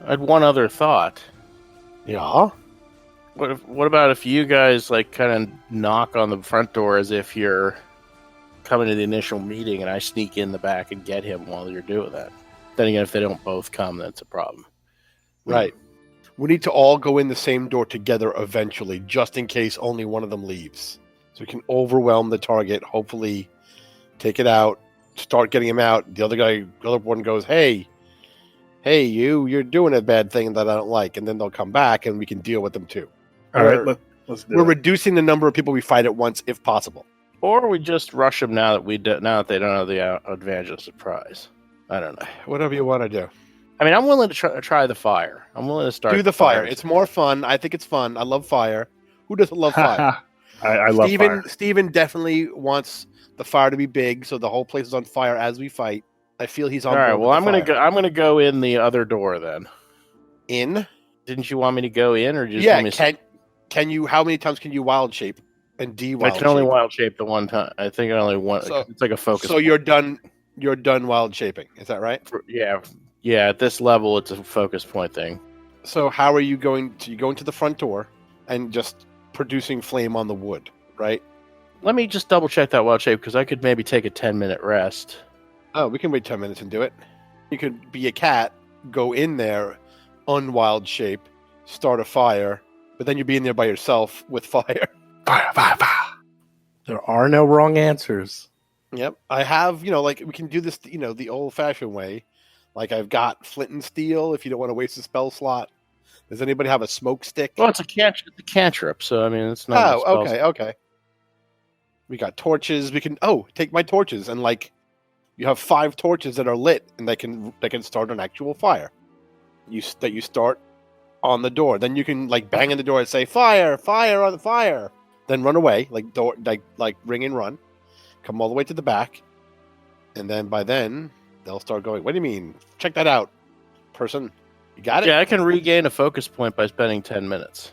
I had one other thought. Yeah? What about if you guys like kind of knock on the front door as if you're coming to the initial meeting, and I sneak in the back and get him while you're doing that? Then again, if they don't both come, that's a problem. Right. We need to all go in the same door together eventually, just in case only one of them leaves. So we can overwhelm the target, hopefully take it out, start getting him out. The other one goes, hey, you're doing a bad thing that I don't like. And then they'll come back and we can deal with them too. All right, let's do We're it. reducing the number of people we fight at once if possible. Or we just rush them now that they don't have the advantage of surprise. I don't know. Whatever you want to do. I mean, I'm willing to try the fire. I'm willing to start. Do the fire. It's more fun. I think it's fun. I love fire. Who doesn't love fire? I love fire. Steven definitely wants the fire to be big, so the whole place is on fire as we fight. I feel he's on All right. board Well, with I'm the gonna fire. go. I'm gonna go in the other door then. In? Didn't you want me to go in, or just Yeah, want me to... can you, how many times can you wild shape and I can only wild shape the one time. I think I only one. So- It's like a focus. So you're done wild shaping. Is that right? Yeah. At this level, it's a focus point thing. So how are you going to go into the front door and just producing flame on the wood, right? Let me just double check that wild shape because I could maybe take a 10-minute rest. Oh, we can wait 10 minutes and do it. You could be a cat, go in there, unwild shape, start a fire, but then you'd be in there by yourself with fire. Fire. There are no wrong answers. Yep. I have, like we can do this, the old fashioned way. Like I've got flint and steel if you don't want to waste a spell slot. Does anybody have a smoke stick? Well, it's a cantrip, so I mean, it's not. Oh, okay. We got torches. We can take my torches and you have 5 torches that are lit and they can start an actual fire. You start on the door. Then you can bang in the door and say fire on the fire. Then run away, ring and run. Come all the way to the back. And then by then they'll start going, what do you mean? Check that out, person. You got it? Yeah, I can regain a focus point by spending 10 minutes.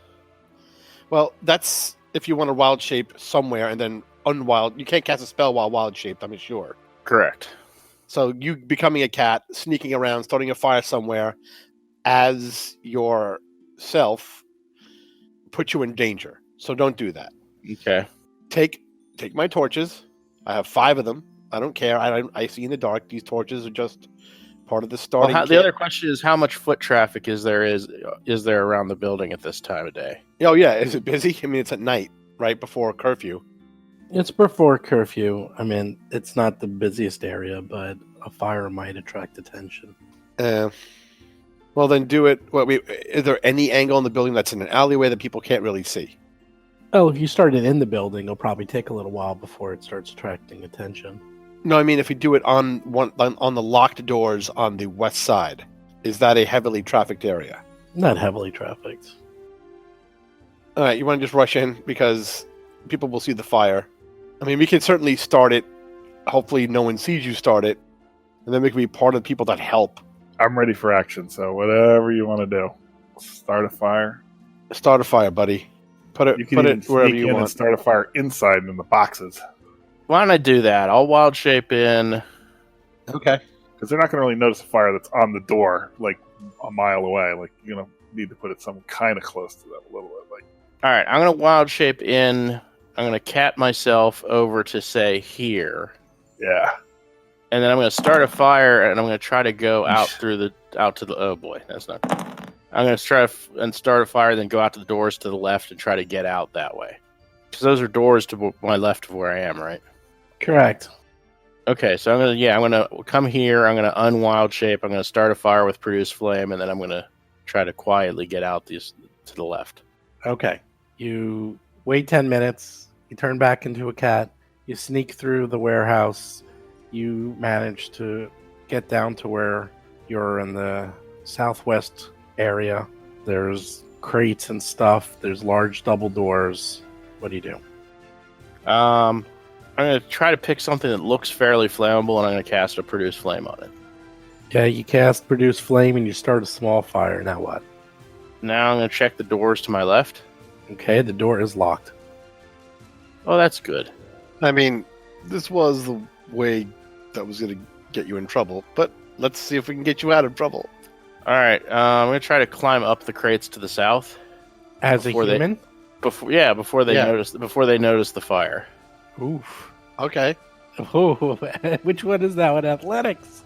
Well, that's if you want to wild shape somewhere and then unwild. You can't cast a spell while wild shaped, I'm sure. Correct. So you becoming a cat, sneaking around, starting a fire somewhere as yourself put you in danger. So don't do that. Okay. Take my torches. I have 5 of them. I don't care. I see in the dark. These torches are just part of the starting The kit. other question is, how much foot traffic is there around the building at this time of day? Oh, yeah. Is it busy? I mean, it's at night, right before curfew. It's before curfew. I mean, it's not the busiest area, but a fire might attract attention. Well, then do it. Is there any angle in the building that's in an alleyway that people can't really see? Oh, if you started in the building, it'll probably take a little while before it starts attracting attention. No, I mean if you do it on the locked doors on the west side, is that a heavily trafficked area? Not heavily trafficked. All right, you want to just rush in because people will see the fire. I mean, we can certainly start it. Hopefully, no one sees you start it, and then we can be part of the people that help. I'm ready for action, so whatever you want to do. Start a fire. Start a fire, buddy. Put You it can even wherever sneak you in want. and start a fire inside in the boxes. Why don't I do that? I'll wild shape in. Okay. Because they're not going to really notice a fire that's on the door, a mile away. You're going to need to put it some kind of close to that a little bit. All right, I'm going to wild shape in. I'm going to cat myself over to say here. Yeah. And then I'm going to start a fire, and I'm going to try to go out to the. Oh boy, that's not. I'm going to try and start a fire, then go out to the doors to the left and try to get out that way. Because those are doors to my left of where I am, right? Correct. Okay, so I'm gonna come here. I'm gonna unwild shape. I'm gonna start a fire with produce flame, and then I'm gonna try to quietly get out these to the left. Okay. You wait 10 minutes, You turn back into a cat. You sneak through the warehouse. You manage to get down to where you're in the southwest area. There's crates and stuff. There's large double doors. What do you do? I'm going to try to pick something that looks fairly flammable, and I'm going to cast a Produce Flame on it. Yeah, you cast Produce Flame and you start a small fire. Now what? Now I'm going to check the doors to my left. Okay, the door is locked. Oh, that's good. I mean, this was the way that was going to get you in trouble, but let's see if we can get you out of trouble. All right, I'm going to try to climb up the crates to the south. As a human? Before they notice the fire. Oof. Okay. Ooh, which one is that one? Athletics.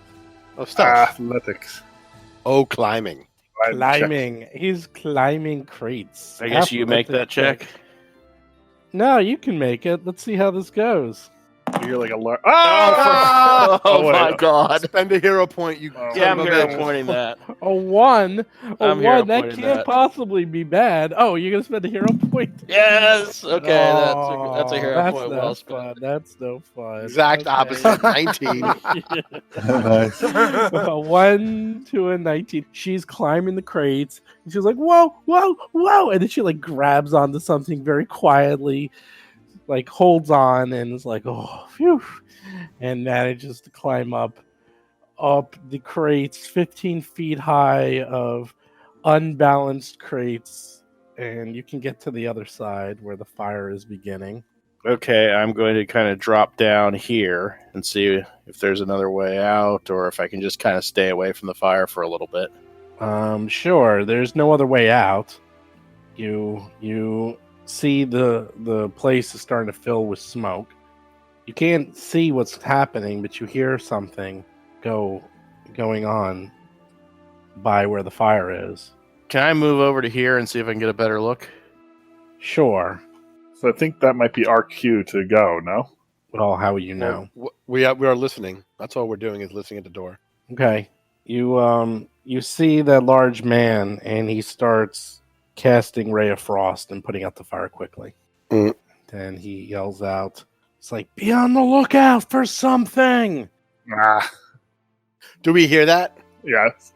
Oh, stealth. Athletics. Oh, climbing. Climbing. He's climbing crates. I guess you make that check. No, you can make it. Let's see how this goes. You're like a large. Oh my god. Spend a hero point. You. Yeah, I'm hero pointing that. A 1. I'm hero That pointing can't that. possibly be bad. Oh, you're going to spend a hero point? Yes. Okay, that's a hero That's point no well fun. spent. That's no fun. Exact opposite. 19. Nice. A 1 to a 19. She's climbing the crates. And she's like, whoa, whoa, whoa. And then she like grabs onto something very quietly, like holds on and is like, oh, phew. And manages to climb up the crates, 15 feet high of unbalanced crates. And you can get to the other side where the fire is beginning. Okay, I'm going to kind of drop down here and see if there's another way out, or if I can just kind of stay away from the fire for a little bit. Sure. There's no other way out. You see the place is starting to fill with smoke. You can't see what's happening, but you hear something going on by where the fire is. Can I move over to here and see if I can get a better look? Sure. So I think that might be our cue to go. No. Well, how will you know? We are listening. That's all we're doing is listening at the door. Okay. You see that large man, and he starts casting Ray of Frost and putting out the fire quickly. Mm. Then he yells out, it's like, be on the lookout for something! Do we hear that? Yes.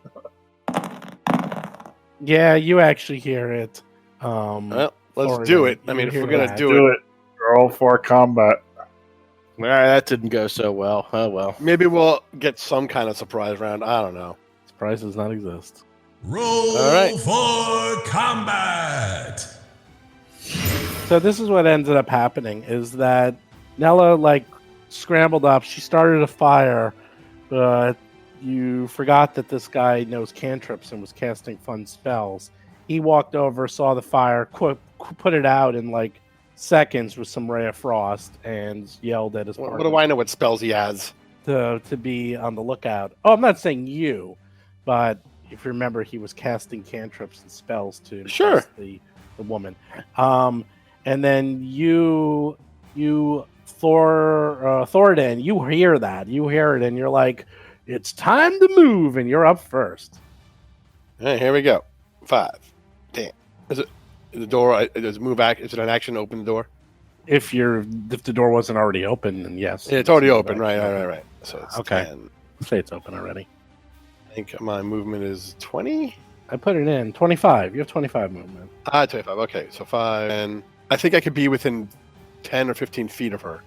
Yeah, you actually hear it. Well, let's Or do you- it. I mean, you if hear we're going to that. do it, Roll for combat. All right, that didn't go so well. Oh well. maybe we'll get some kind of surprise round. I don't know. Surprise does not exist. Roll All right. for combat. So this is what ended up happening, is that Nella, like, scrambled up. She started a fire, but you forgot that this guy knows cantrips and was casting fun spells. He walked over, saw the fire, put it out in, like, seconds with some Ray of Frost, and yelled at his What partner do I know what spells he has? to be on the lookout. Oh, I'm not saying you, but if you remember, he was casting cantrips and spells to impress Sure. the woman. And then you Thoradin, you hear that. You hear it, and you're like, it's time to move, and you're up first. All right, here we go. 5. Damn. Is it the door? Does it move back? Is it an action to open the door? If the door wasn't already open, then yes. Yeah, it's already open. Right. So it's Okay. 10. Say it's open already. I think my movement is 20. I put it in 25. You have 25 movement. 25. Okay, so 5. And I think I could be within 10 or 15 feet of her.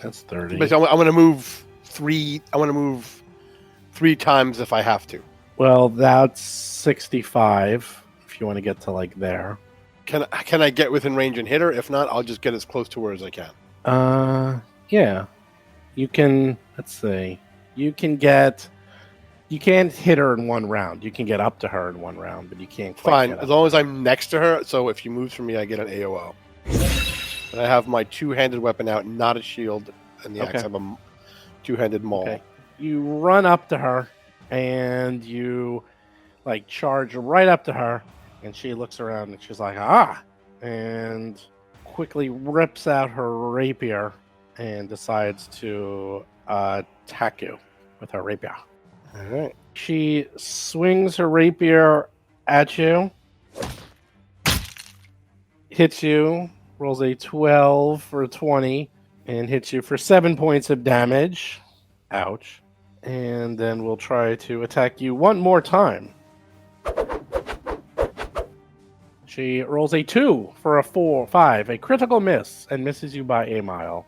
That's 30. But I want to move 3. I want to move 3 times if I have to. Well, that's 65 if you want to get to like there. Can I get within range and hit her? If not, I'll just get as close to her as I can. Yeah. You can, let's see. You can't hit her in one round. You can get up to her in one round, but you can't quite Fine, get up. as long as I'm next to her. So if she moves from me, I get an AOO. And I have my two-handed weapon out, not a shield, and the axe. Okay. I have a two-handed maul. Okay. You run up to her, and you like charge right up to her, and she looks around, and she's like, and quickly rips out her rapier and decides to attack you with her rapier. All right. She swings her rapier at you, hits you rolls a 12 for a 20 and hits you for 7 points of damage. Ouch. And then we'll try to attack you one more time. She rolls a 2 for a 5, a critical miss, and misses you by a mile.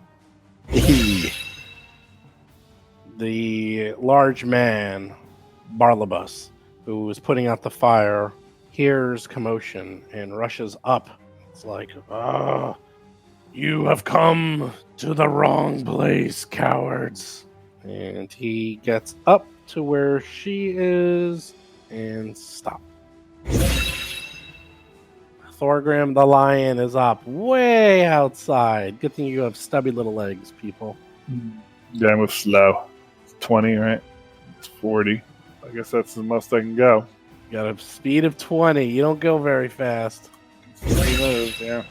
The large man, Barlabas, who was putting out the fire, hears commotion and rushes up. It's like, you have come to the wrong place, cowards. And he gets up to where she is and stop. Thorgrim the lion is up way outside. Good thing you have stubby little legs, people. Yeah, I move slow. It's 20, right? It's 40. I guess that's the most I can go. You got a speed of 20. You don't go very fast. 3 moves, yeah.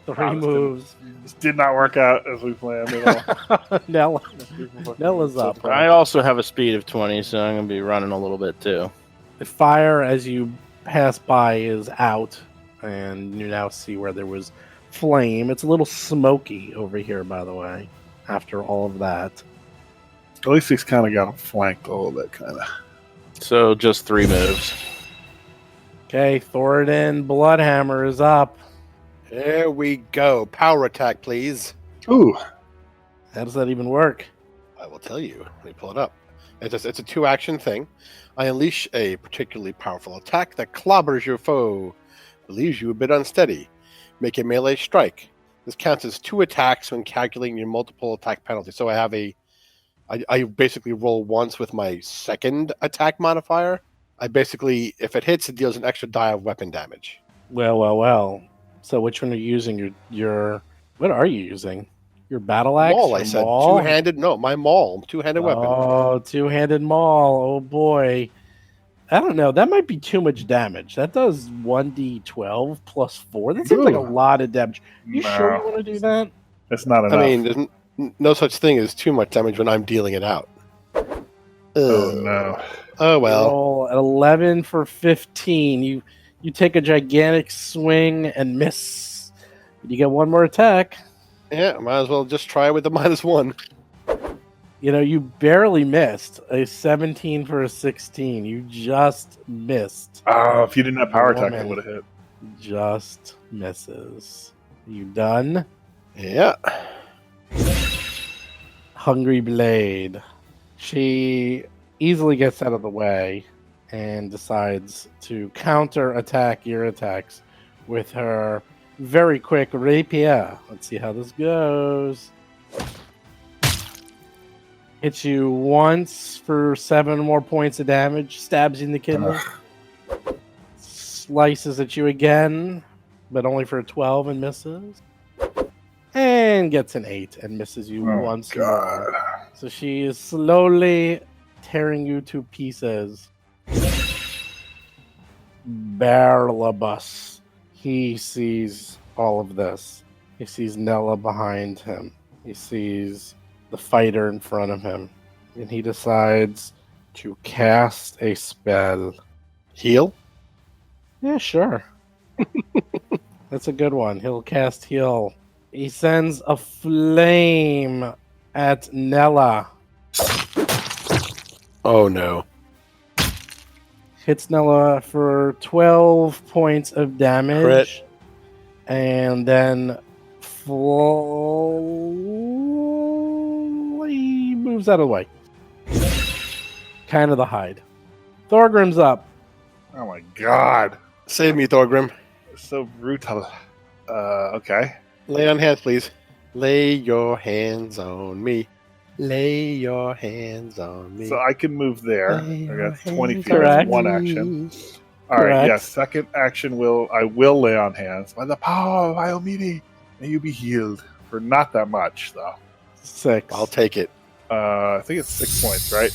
3 moves. This did not work out as we planned at all. Nella's up. I also have a speed of 20, so I'm going to be running a little bit too. The fire as you pass by is out, and you now see where there was flame. It's a little smoky over here, by the way, after all of that. At least he's kind of got him flanked a little bit, kind of. So just 3 moves. Okay, Thoradin Bloodhammer is up. There we go. Power attack, please. Ooh. How does that even work? I will tell you. Let me pull it up. It's a 2-action thing. I unleash a particularly powerful attack that clobbers your foe, leaves you a bit unsteady. Make a melee strike. This counts as 2 attacks when calculating your multiple attack penalty. So I basically roll once with my second attack modifier. I basically, if it hits, it deals an extra die of weapon damage. Well. So which one are you using? Your what are you using? Your battle axe? Maul, I said. Maul? Two-handed. No, my maul. Two-handed weapon. Oh, two-handed maul. Oh boy. I don't know. That might be too much damage. That does 1d12 plus 4. That seems like a lot of damage. You sure you want to do that? It's not enough. I mean, there's no such thing as too much damage when I'm dealing it out. Oh, no. Oh, well. Roll 11 for 15. You take a gigantic swing and miss. You get one more attack. Yeah, might as well just try with the -1. You know, you barely missed. A 17 for a 16. You just missed. Oh, if you didn't have power attack, it would have hit. Just misses. You done? Yeah. Hungry Blade. She easily gets out of the way and decides to counter attack your attacks with her very quick rapier. Let's see how this goes. Hits you once for 7 more points of damage, stabs you in the kidney, slices at you again, but only for a 12 and misses, and gets an 8 and misses you once more. So she is slowly tearing you to pieces. Barlabas. He sees all of this. He sees Nella behind him. He sees the fighter in front of him. And he decides to cast a spell. Heal? Yeah, sure. That's a good one. He'll cast heal. He sends a flame at Nella. Oh, no. Hits Nella for 12 points of damage. Crit. And then he moves out of the way. Kind of the hide. Thorgrim's up. Oh my god. Save me, Thorgrim. It's so brutal. Okay. Lay on hands, please. Lay your hands on me. Lay your hands on me. So I can move there. I got 20 feet. Correct. That's 1 action. All right. Correct. Yes. Second action I will lay on hands. By the power of Iomini, may you be healed for not that much though. 6. I'll take it. I think it's 6 points, right?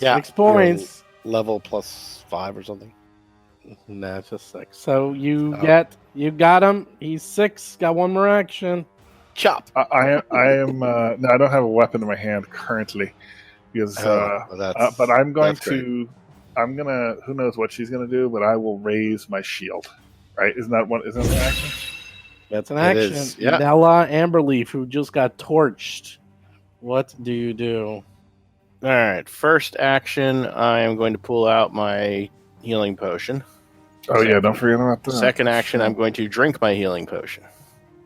Yeah. 6 points. Level +5 or something. No, it's just 6. So you got him. He's 6. Got one more action. Chop. I am. No, I don't have a weapon in my hand currently because. But I'm going to. I'm gonna. Who knows what she's gonna do? But I will raise my shield. Right? Isn't that an action? That's an It action. is, yeah. Nella Amberleaf, who just got torched. What do you do? All right. First action, I am going to pull out my healing potion. Oh yeah, don't forget about that. Second action, I'm going to drink my healing potion.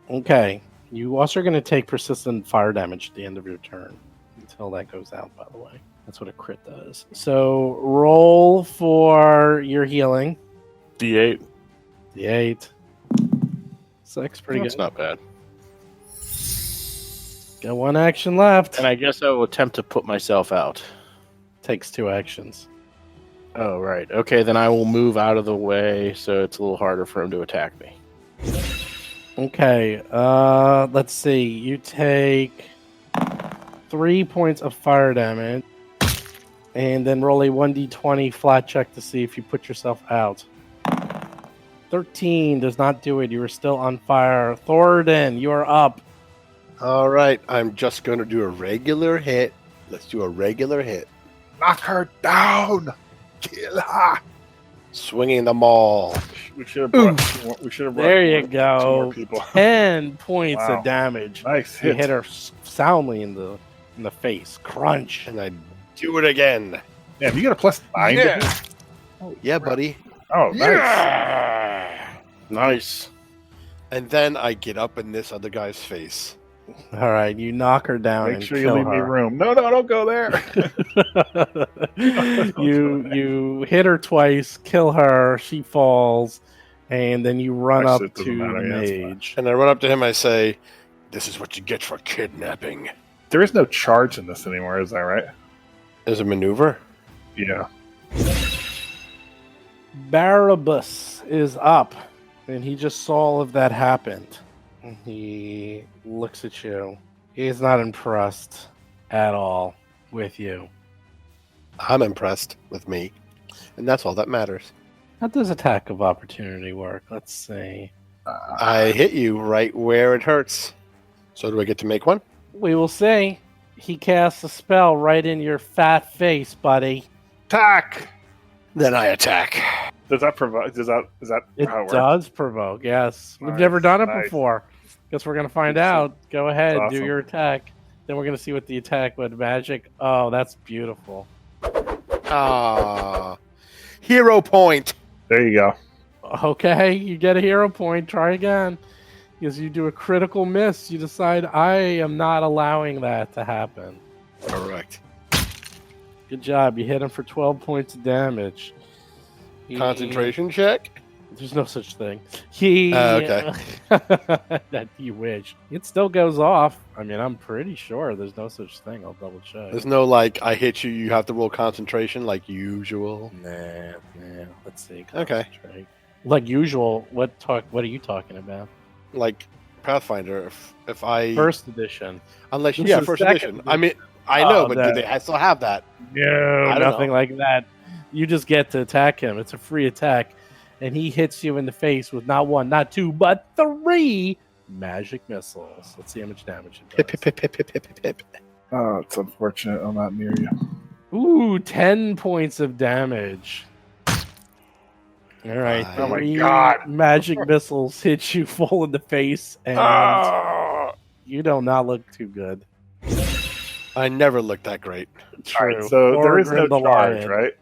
Okay. You also are going to take persistent fire damage at the end of your turn. Until that goes out, by the way. That's what a crit does. So roll for your healing. D8. D8. 6, pretty That's good. not bad. Got one action left. And I guess I will attempt to put myself out. Takes 2 actions. Oh, right. Okay, then I will move out of the way so it's a little harder for him to attack me. Okay, let's see. You take 3 points of fire damage, and then roll a 1d20 flat check to see if you put yourself out. 13 does not do it. You are still on fire. Thoradin, you are up. All right, I'm just going to do a regular hit. Let's do a regular hit. Knock her down. Kill her. Swinging the maul. We should have brought. We should have brought. There you two more go. people. 10 points Wow. of damage. Nice You hit. hit her soundly in the face. Crunch. And I do it again. Yeah, you got a plus 9. Yeah. Yeah, buddy. Oh, nice. Nice. And then I get up in this other guy's face. All right, you knock her down Make and sure you kill leave me her. room. No, don't go there. you hit her twice, kill her, she falls, and then you run Actually, up it doesn't to matter, the yeah, it's fine. mage. And I run up to him. I say, "This is what you get for kidnapping." There is no charge in this anymore, is that right? There's a maneuver. Yeah. Barabbas is up, and he just saw all of that happened. He looks at you. He is not impressed at all with you. I'm impressed with me, and that's all that matters. How does attack of opportunity work? Let's see. I hit you right where it hurts. So do I get to make one? We will see. He casts a spell right in your fat face, buddy. Attack. Then I attack. Does that provide? Is that It how it works? does provoke, yes. We've Nice, never done it nice. before. Guess we're going to find That's out. Go ahead, awesome. do your attack. Then we're going to see what the attack with magic. Oh, that's beautiful. Ah, hero point. There you go. Okay, you get a hero point. Try again. Because you do a critical miss. You decide, I am not allowing that to happen. Correct. Good job. You hit him for 12 points of damage. Concentration check. There's no such thing. He. Okay. That you wish. It still goes off. I mean, I'm pretty sure there's no such thing. I'll double check. There's no like I hit you. You have to roll concentration like usual. Nah. Let's see. Okay. Concentrate. Like usual. What are you talking about? Like Pathfinder. If I First edition. unless This yeah is first second edition. I mean I know, but do that- they still have that? No, I don't nothing know. like that. You just get to attack him. It's a free attack. And he hits you in the face with not 1, not 2, but 3 magic missiles. Let's see how much damage it Pip does. pip pip pip pip pip pip. Oh, it's unfortunate I'm not near you. Ooh, 10 points of damage. All right. Oh my 3 God. magic missiles hit you full in the face, and Oh. you do not look too good. I never looked that great. All right, so there is no Thorgrim the charge, Lion. right?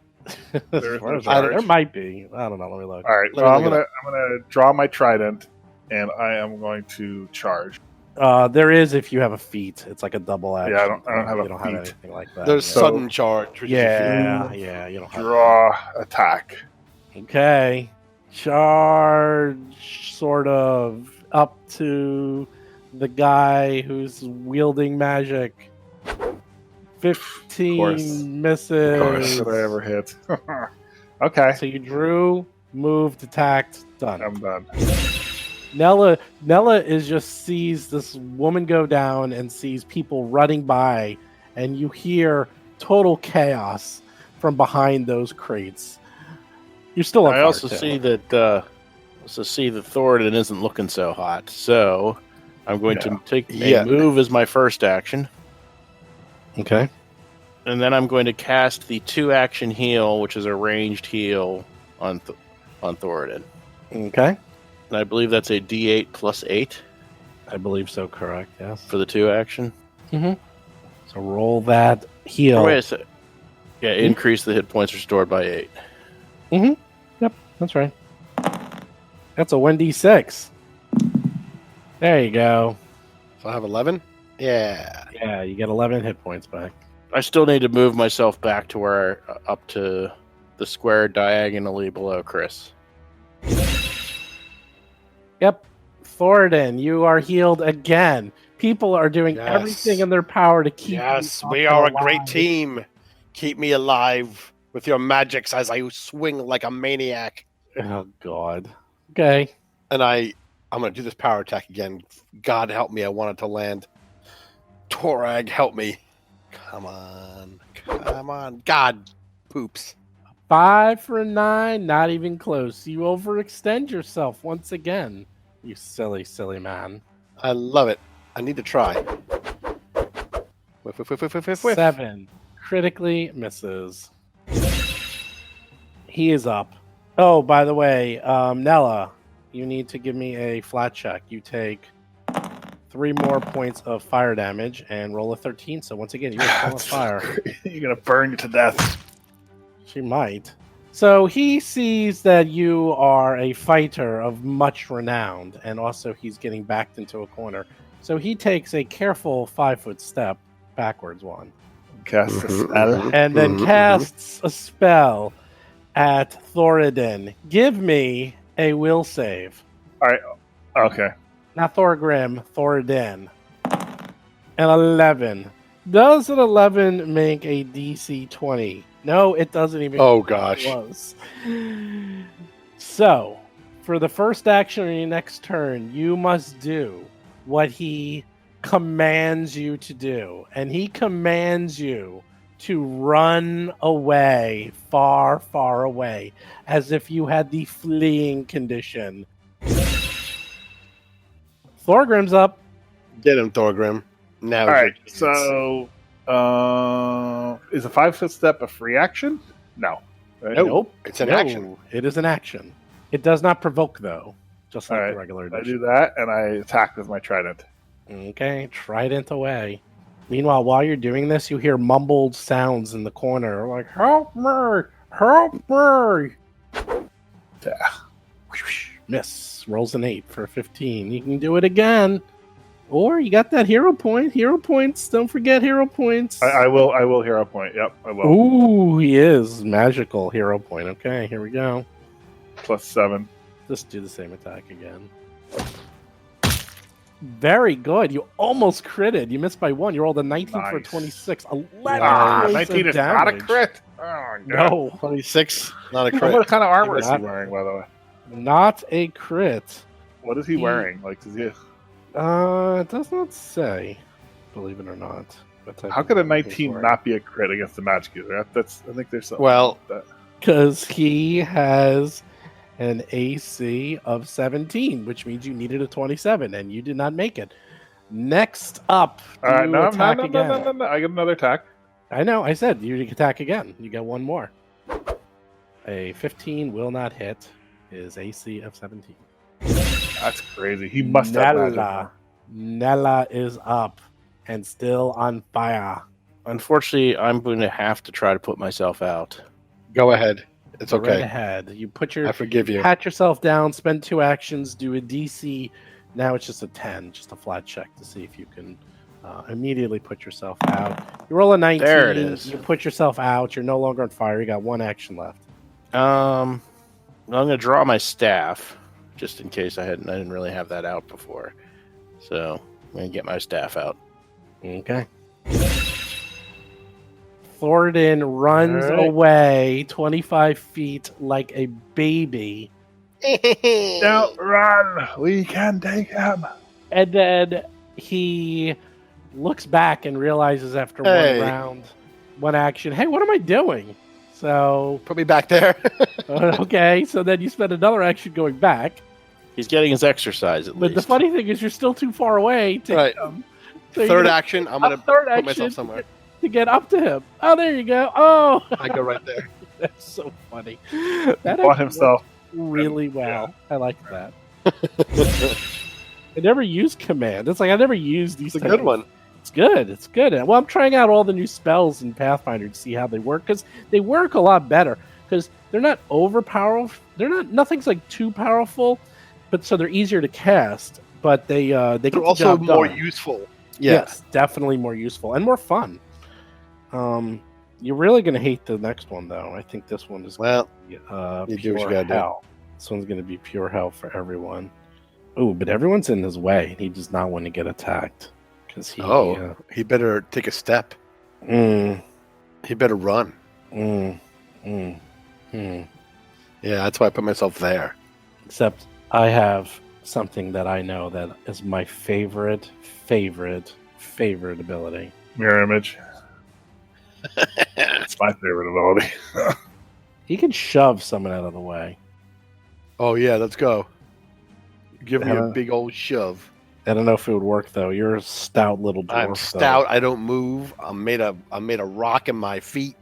As There is far no as I- there charge. might be. I don't know. Let me look. All right, Let so me I'm look it gonna draw my trident, and I am going to charge. There is if you have a feat. It's like a double action. Yeah, I don't have You a don't have feat. anything like that. There's So- sudden charge. which is a yeah, you don't have Draw attack. Okay. Charge sort of up to the guy who's wielding magic. 15 course. misses. Of course, did I ever hit? Okay, So you drew, moved, attacked, done. I'm done. Nella is just sees this woman go down and sees people running by, and you hear total chaos from behind those crates. You're still on I fire, also too. see that Thoradin isn't looking so hot, so I'm going to take a Yeah. move as my first action, Okay. and then I'm going to cast the 2-action heal, which is a ranged heal on Thoradin. Okay. And I believe that's a D8 plus 8 I believe so, correct, yes. for the 2 action. So roll that heal. Oh, wait a sec. Yeah, increase the hit points restored by 8. Yep, that's right. That's a 1d6. There you go. So I have 11? Yeah. Yeah, you get 11 hit points back. I still need to move myself back to where up to the square diagonally below Chris. Yep. Thoradin, you are healed again. People are doing Yes. everything in their power to keep you Yes, up we and are a alive. great team. Keep me alive with your magics as I swing like a maniac. Oh, God. Okay. And I'm going to do this power attack again. God help me, I want it to land. Torag, help me. Come on. Come on. God, poops. 5 for a 9, not even close. You overextend yourself once again. You silly, silly man. I love it. I need to try. Whiff, whiff, whiff, whiff, whiff, whiff. 7. Critically misses. He is up. Oh, by the way, Nella, you need to give me a flat check. You take 3 more points of fire damage and roll a 13. So once again, you are still on fire. You're gonna burn you to death. She might. So he sees that you are a fighter of much renown, and also he's getting backed into a corner. So he takes a careful 5-foot step backwards one, Cast a spell. and then casts a spell at Thoradin. Give me a will save. Okay. Not Thorgrim, Thoradin. An 11. Does an 11 make a DC 20? No, it doesn't even. Oh, gosh. It was. So, for the first action on your next turn, you must do what he commands you to do. And he commands you to run away, far, far away, as if you had the fleeing condition. Thorgrim's up. Get him, Thorgrim. Now. All right. So, is a 5-foot step a free action? No. Right? Nope. It's an No, action. It is an action. It does not provoke, though, just like All right. the regular I edition. do that, and I attack with my trident. Okay, trident away. Meanwhile, while you're doing this, you hear mumbled sounds in the corner, like, help me! Help me! Miss. Rolls an 8 for a 15. You can do it again. Or you got that hero point. Hero points. Don't forget hero points. I will hero point. Yep, I will. Ooh, he is. Magical hero point. Okay, here we go. +7. Just do the same attack again. Very good. You almost critted. You missed by 1. You rolled a 19 for a Nice. 26. 11 points 19 of is not a damage. crit. Oh, God. No, 26, not a What crit. kind of armor is he Not- wearing, by the way? not a crit. What is he wearing? Like, is he? It does not say, believe it or not. How could a 19 not be a crit against the magic user? That's. I think there's something. Well, with that. Because he has an AC of 17, which means you needed a 27, and you did not make it. Next up, All right, you no, attack no, again. no. I get another attack. I know, I said you attack again. You get 1 more. A 15 will not hit. His AC of 17. That's crazy. He must have magic. Nella is up and still on fire. Unfortunately, I'm going to have to try to put myself out. Go ahead. It's Right okay. ahead. You put your I forgive you. pat yourself down, spend 2 actions, do a DC. Now it's just a 10, just a flat check to see if you can immediately put yourself out. You roll a 19. There it is. You put yourself out. You're no longer on fire. You got 1 action left. I'm going to draw my staff, just in case I didn't really have that out before. So I'm going to get my staff out. Okay. Thoradin runs All right. away 25 feet like a baby. Don't run. We can take him. And then he looks back and realizes after Hey. 1 round, 1 action, hey, what am I doing? So, Put me back there. okay, so then you spend another action going back. He's getting his exercise at But least. the funny thing is, you're still too far away to Right. him. So you Third gotta- action, I'm a going to third put action myself somewhere. to get up to him. Oh, there you go. Oh, I go right there. that's so funny. That Bought actually himself. worked really well. I like that. I never used command. It's like I never used these. It's a good one. It's good. It's good. Well, I'm trying out all the new spells in Pathfinder to see how they work because they work a lot better because they're not overpowerful. Nothing's like too powerful, but so they're easier to cast. But they get They're the also job more done. useful. Yes, definitely more useful and more fun. You're really gonna hate the next one though. I think this one is Well, you you do pure what you gotta do. hell. This one's gonna be pure hell for everyone. Oh, but everyone's in his way. He does not want to get attacked because he. He better take a step. Mm, He better run. mm, mm, mm. Yeah, that's why I put myself there. Except I have something that I know that is my favorite ability. Mirror image. It's my favorite ability. He can shove someone out of the way. Oh yeah, let's go. Give me a Uh, big old shove. I don't know if it would work though. You're a stout little dwarf. I'm stout. I don't move. I'm made of rock in my feet,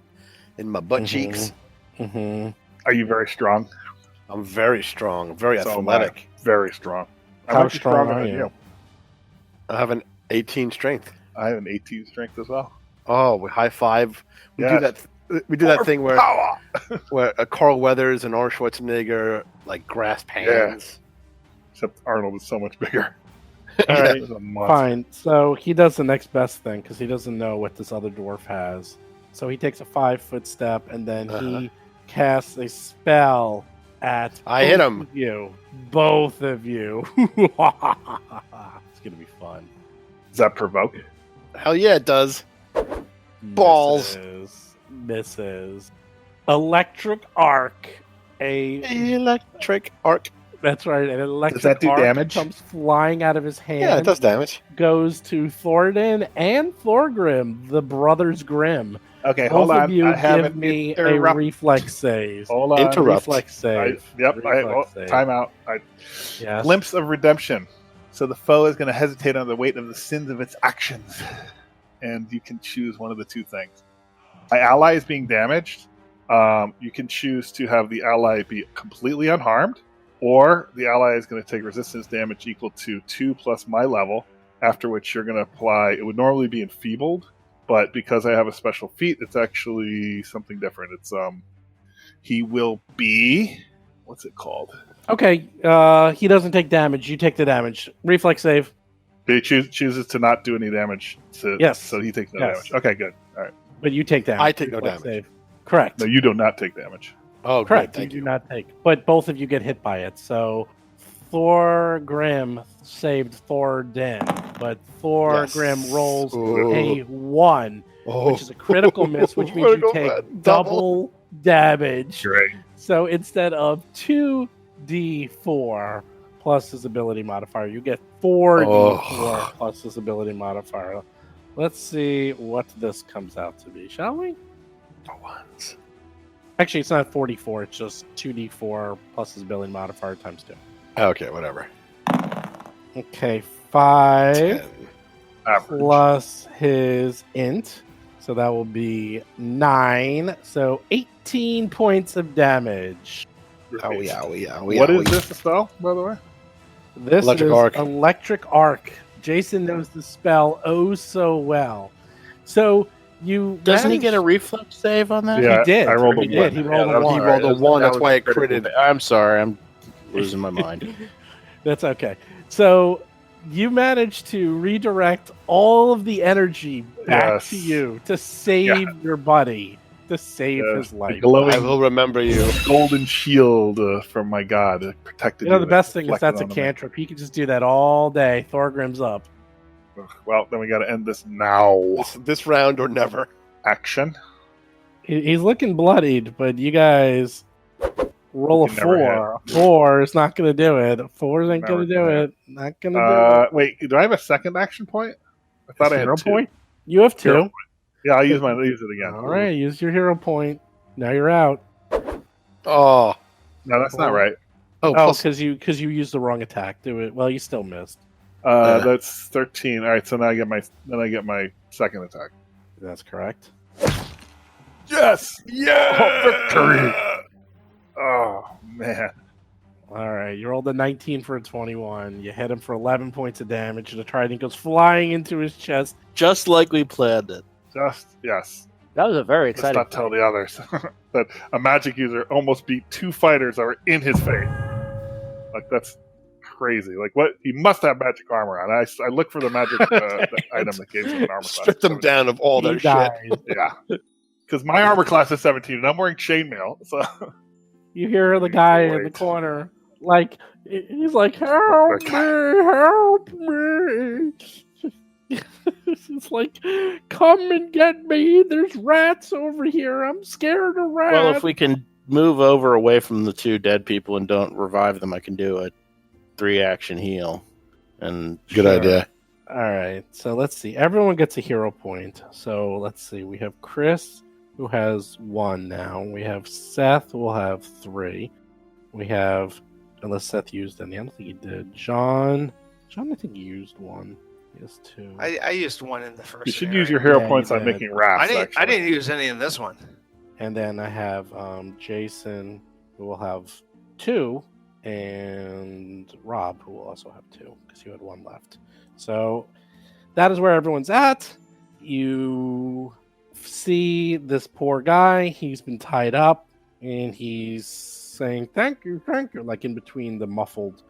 in my butt cheeks. Mm-hmm. Are you very strong? I'm very strong. Very So am I. athletic. Very strong. I How might be strong stronger are than you? I have an 18 strength. I have an 18 strength as well. Oh, we high five. We Yes. do that. We do that thing where Power! Carl Weathers and Arnold Schwarzenegger like grasp hands. Except Arnold is so much bigger. All right, He's a monster. fine. So he does the next best thing because he doesn't know what this other dwarf has. So he takes a 5-foot step and then he casts a spell at. I hit both him. of you. Both of you. It's gonna be fun. Does that provoke? Hell yeah, it does. Balls. Misses. Electric arc. Electric arc. That's right. An electric that do arc damage? comes flying out of his hand. Yeah, it does damage. Goes to Thornton and Thorgrim, the brothers Grimm. Okay, Both hold on. of you I have give an me a interrupt. reflex save. Hold on. Interrupt. Reflex save. Reflex save. Time out. Yes. Glimpse of redemption. So the foe is going to hesitate under the weight of the sins of its actions. And you can choose one of the two things. My ally is being damaged. You can choose to have the ally be completely unharmed, or the ally is going to take resistance damage equal to 2 plus my level, after which you're going to apply. It would normally be enfeebled, but because I have a special feat, it's actually something different. It's he will be, what's it called? Okay. He doesn't take damage. You take the damage. Reflex save. He chooses to not do any damage. Yes. So he takes no Yes. damage. Okay, good. All right. But you take damage. I take no Reflex damage. Save. Correct. No, you do not take damage. Oh, Correct. Great, thank you you. do not take. But both of you get hit by it. So Thorgrim saved Thorden, but Thorgrim Yes. rolls Ooh. a 1, Oh. which is a critical miss, which means you take double damage. Great. So instead of 2d4 plus his ability modifier, you get 4d4 plus his ability modifier. Let's see what this comes out to be, shall we? For once. Actually, it's not 44, it's just 2d4 plus his ability modifier times 2. Okay, whatever. Okay, 5 10. Average. plus his int. So that will be 9. So 18 points of damage. Owie, owie, owie, What is owie. this spell, by the way? This Electric is arc. Electric Arc. Jason knows the spell oh so well. So you Doesn't he get a managed- reflex save on that? Yeah, He did. I rolled a He did. one. He rolled Yeah, a that was- He 1. rolled a 1, that's why it critical critted. I'm sorry, I'm losing my mind. That's okay. So you managed to redirect all of the energy back Yes. to you to save your buddy, to save Yes, his the life. glowing I will remember you. golden shield from my god that protected You know, the that best thing is reflected that's a on the cantrip. He can just do that all day. Thorgrim's up. man. Ugh, well, then we got to end this now. This round or never. Action. He's looking bloodied, but you guys roll a You can never 4. 4 is not going to do it. 4 ain't Never going to do gonna it. Not going to do it. Wait, do I have a second action point? I thought I had Hero 2. point? You have 2. Hero Yeah, I'll use it again. All right, use your hero point. Now you're out. Oh. No, that's not right. Oh, Oh, plus, because you used the wrong attack. Do it. Well, you still missed. That's 13. All right, so now I get my second attack. That's correct. Yes! Yeah! Oh, victory! Oh man! All right, you rolled a 19 for a 21. You hit him for 11 points of damage. The trident goes flying into his chest. Just like we planned it. Yes. That was a very Let's exciting. not tell the others that a magic user almost beat 2 fighters that were in his fate. Like, that's crazy. Like, what? He must have magic armor on. I look for the magic the item that gives him an armor class. Strip them down of all their He shit. died. Yeah. Because my armor class is 17, and I'm wearing chainmail. So You hear the guy in the Wait. corner, like, he's like, help me, help me. It's like, come and get me. There's rats over here. I'm scared of rats. Well, if we can move over away from the 2 dead people and don't revive them, I can do a 3-action heal. And Good idea. All right, so let's see. Everyone gets a hero point. So let's see. We have Chris, who has 1 now. We have Seth, who will have 3. We have, unless Seth used any. I don't think he did. John, I think he used 1. He has 2. I used 1 in the first. you should scenario. use your hero Yeah, points you on did. making rafts. I didn't use any in this one. And then I have Jason, who will have 2, and Rob, who will also have 2, because you had 1 left. So that is where everyone's at. You see this poor guy. He's been tied up, and he's saying, thank you, like in between the muffled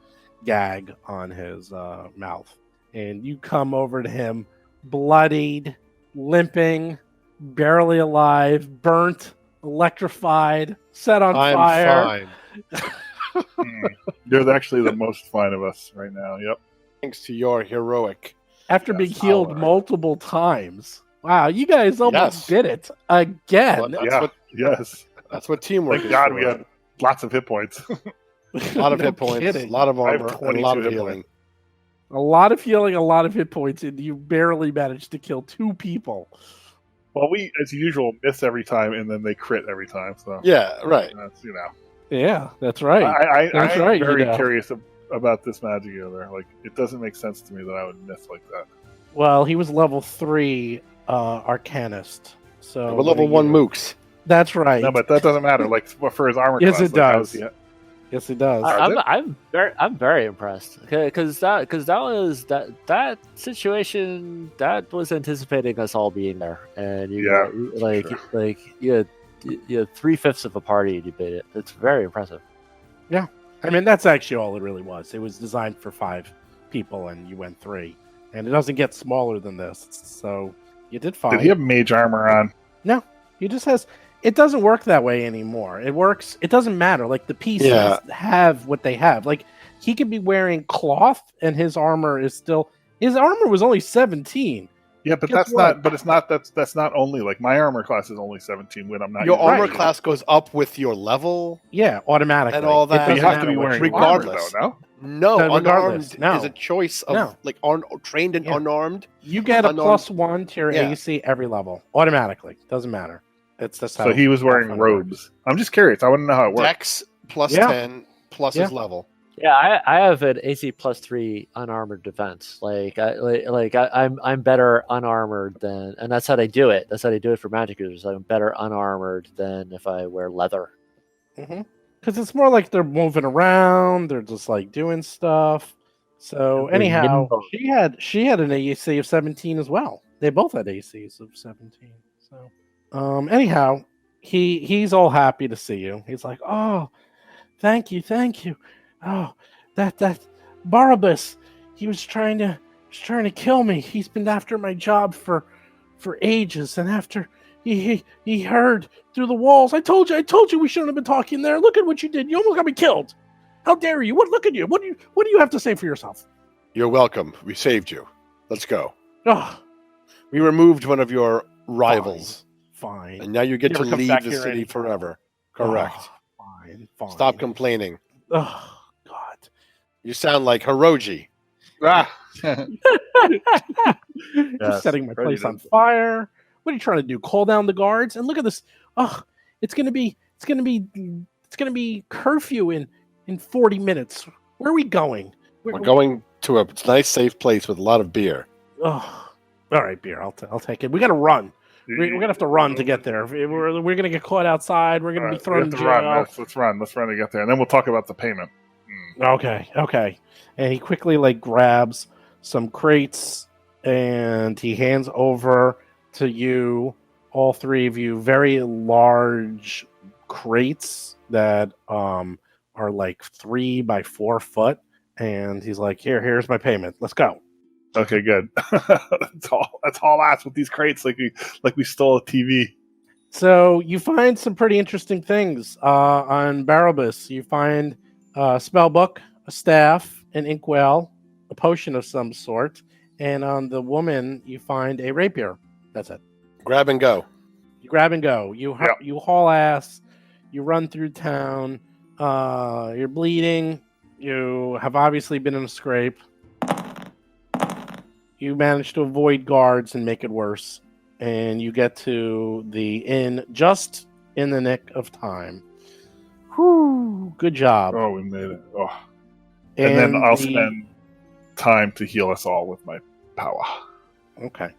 gag on his mouth. And you come over to him, bloodied, limping, barely alive, burnt, electrified, set on I'm fire. fine. You're actually the most fine of us right now. Yep. Thanks to your heroic. After being healed power. multiple times. Wow, you guys almost Yes. did it again. Well, that's yeah. what Yes. that's what teamwork Thank is. God for. we had lots of hit points. a lot of No hit points, kidding. a lot of I have armor, and a lot of 22 hit healing. A lot of healing, a lot of hit points, and you barely managed to kill 2 people. Well, we, as usual, miss every time, and then they crit every time. So Yeah, right. that's, Yeah, that's right. That's I'm right, you very know. curious about this magic user. Like, it doesn't make sense to me that I would miss like that. Well, he was level 3 Arcanist. So We're level 1 mooks. That's right. No, but that doesn't matter. Like, for his armor Yes, class, it like, how does. is he- Yes, it does. I'm very impressed because that was that situation that was anticipating us all being there, and you Yeah, sure. like you had 3/5 of a party and you beat it. It's very impressive. I mean, that's actually all it really was. It was designed for 5 people, and you went 3. And it doesn't get smaller than this. So you did fine. Did he have mage armor on? No, he just has. It doesn't work that way anymore. It works. It doesn't matter. Like the pieces have what they have. Like he could be wearing cloth, and his armor is still. His armor was only 17. Yeah, but Guess that's what? not. But it's not. That's not only like my armor class is only 17 when I'm not. Your using armor it. class goes up with your level. Yeah, automatically. And all It that. But you doesn't have to be matter wearing which regardless. armor, though. No. No, No, regardless, unarmed no. is a choice of No. like trained and Yeah. unarmed. You get a Unarmed. +1 to your Yeah. AC every level automatically. Doesn't matter. It's just So he was wearing Pathfinder works. robes. I'm just curious. I want to know how it works. Dex plus Yeah. 10 plus his level. Yeah, I have an AC +3 unarmored defense. I'm better unarmored than, and that's how they do it. That's how they do it for magic users. I'm better unarmored than if I wear leather. Because it's more like they're moving around. They're just like doing stuff. So They're anyhow, nimble. she had an AC of 17 as well. They both had ACs of 17. So anyhow, he's all happy to see you. He's like, oh, thank you. Oh, that Barabbas, he was trying to kill me. He's been after my job for ages, and after he heard through the walls. I told you we shouldn't have been talking there. Look at what you did. You almost got me killed. How dare you? Look at you. What do you have to say for yourself? You're welcome. We saved you. Let's go. Oh, We removed one of your rivals, fine. and now you get Never to comes leave back the here city anymore. forever. Correct. Oh, fine. Stop complaining. Oh God. You sound like Hiroji. Ah. Just setting my Freddy place on does it. fire. What are you trying to do? Call down the guards? And look at this. Oh, it's gonna be curfew in 40 minutes. Where are we going? We're going to a nice, safe place with a lot of beer. Oh, all right, beer. I'll take it. We got to run. We're gonna have to run to get there. We're gonna get caught outside. We're gonna be thrown in we have jail. to run. Let's run to get there, and then we'll talk about the payment. Okay. And he quickly grabs some crates and he hands over to you, all three of you, very large crates that are 3 by 4 foot. And he's like, here's my payment. Let's go. Okay, good. That's all I asked with these crates, like we stole a TV. So you find some pretty interesting things on Barabas. You find a spell book, a staff, an inkwell, a potion of some sort, and on the woman you find a rapier. That's it. Grab and go. You grab and go. You haul ass. You run through town. You're bleeding. You have obviously been in a scrape. You manage to avoid guards and make it worse. And you get to the inn just in the nick of time. Whew, good job. Oh, we made it. Oh. And then I'll spend time to heal us all with my power. Okay.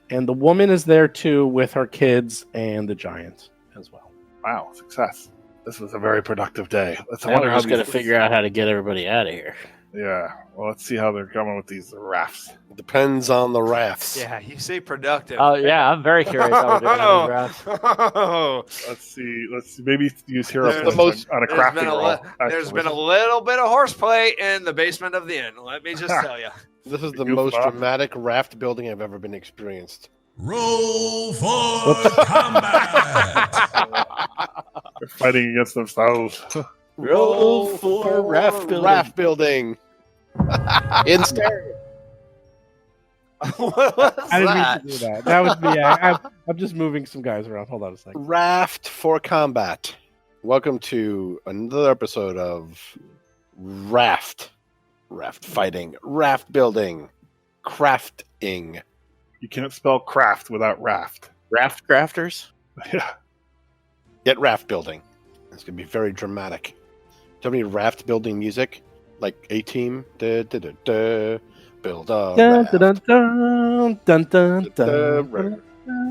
And the woman is there too with her kids and the giant as well. Wow, success. This was a very productive day. I wonder how he's going to figure out how to get everybody out of here. Yeah, well, let's see how they're coming with these rafts. Depends on the rafts. Yeah, you say productive. Oh yeah, I'm very curious how we're doing on these rafts. Let's see. Maybe use hero There's points on a crafting roll. There's been a little bit of horseplay in the basement of the inn. Let me just tell you. This is the most dramatic raft building I've ever been experienced. Roll for combat. They're fighting against themselves. Roll for raft building. In stereo. What was I didn't that? mean to do that. That was me. I'm just moving some guys around. Hold on a second. Raft for combat. Welcome to another episode of Raft. Raft fighting. Raft building. Crafting. You can't spell craft without raft. Raft crafters? Yeah. Get raft building. It's going to be very dramatic. Do you have any raft building music? Like A-Team? Build a Dun, raft. dun, dun, dun, dun, dun.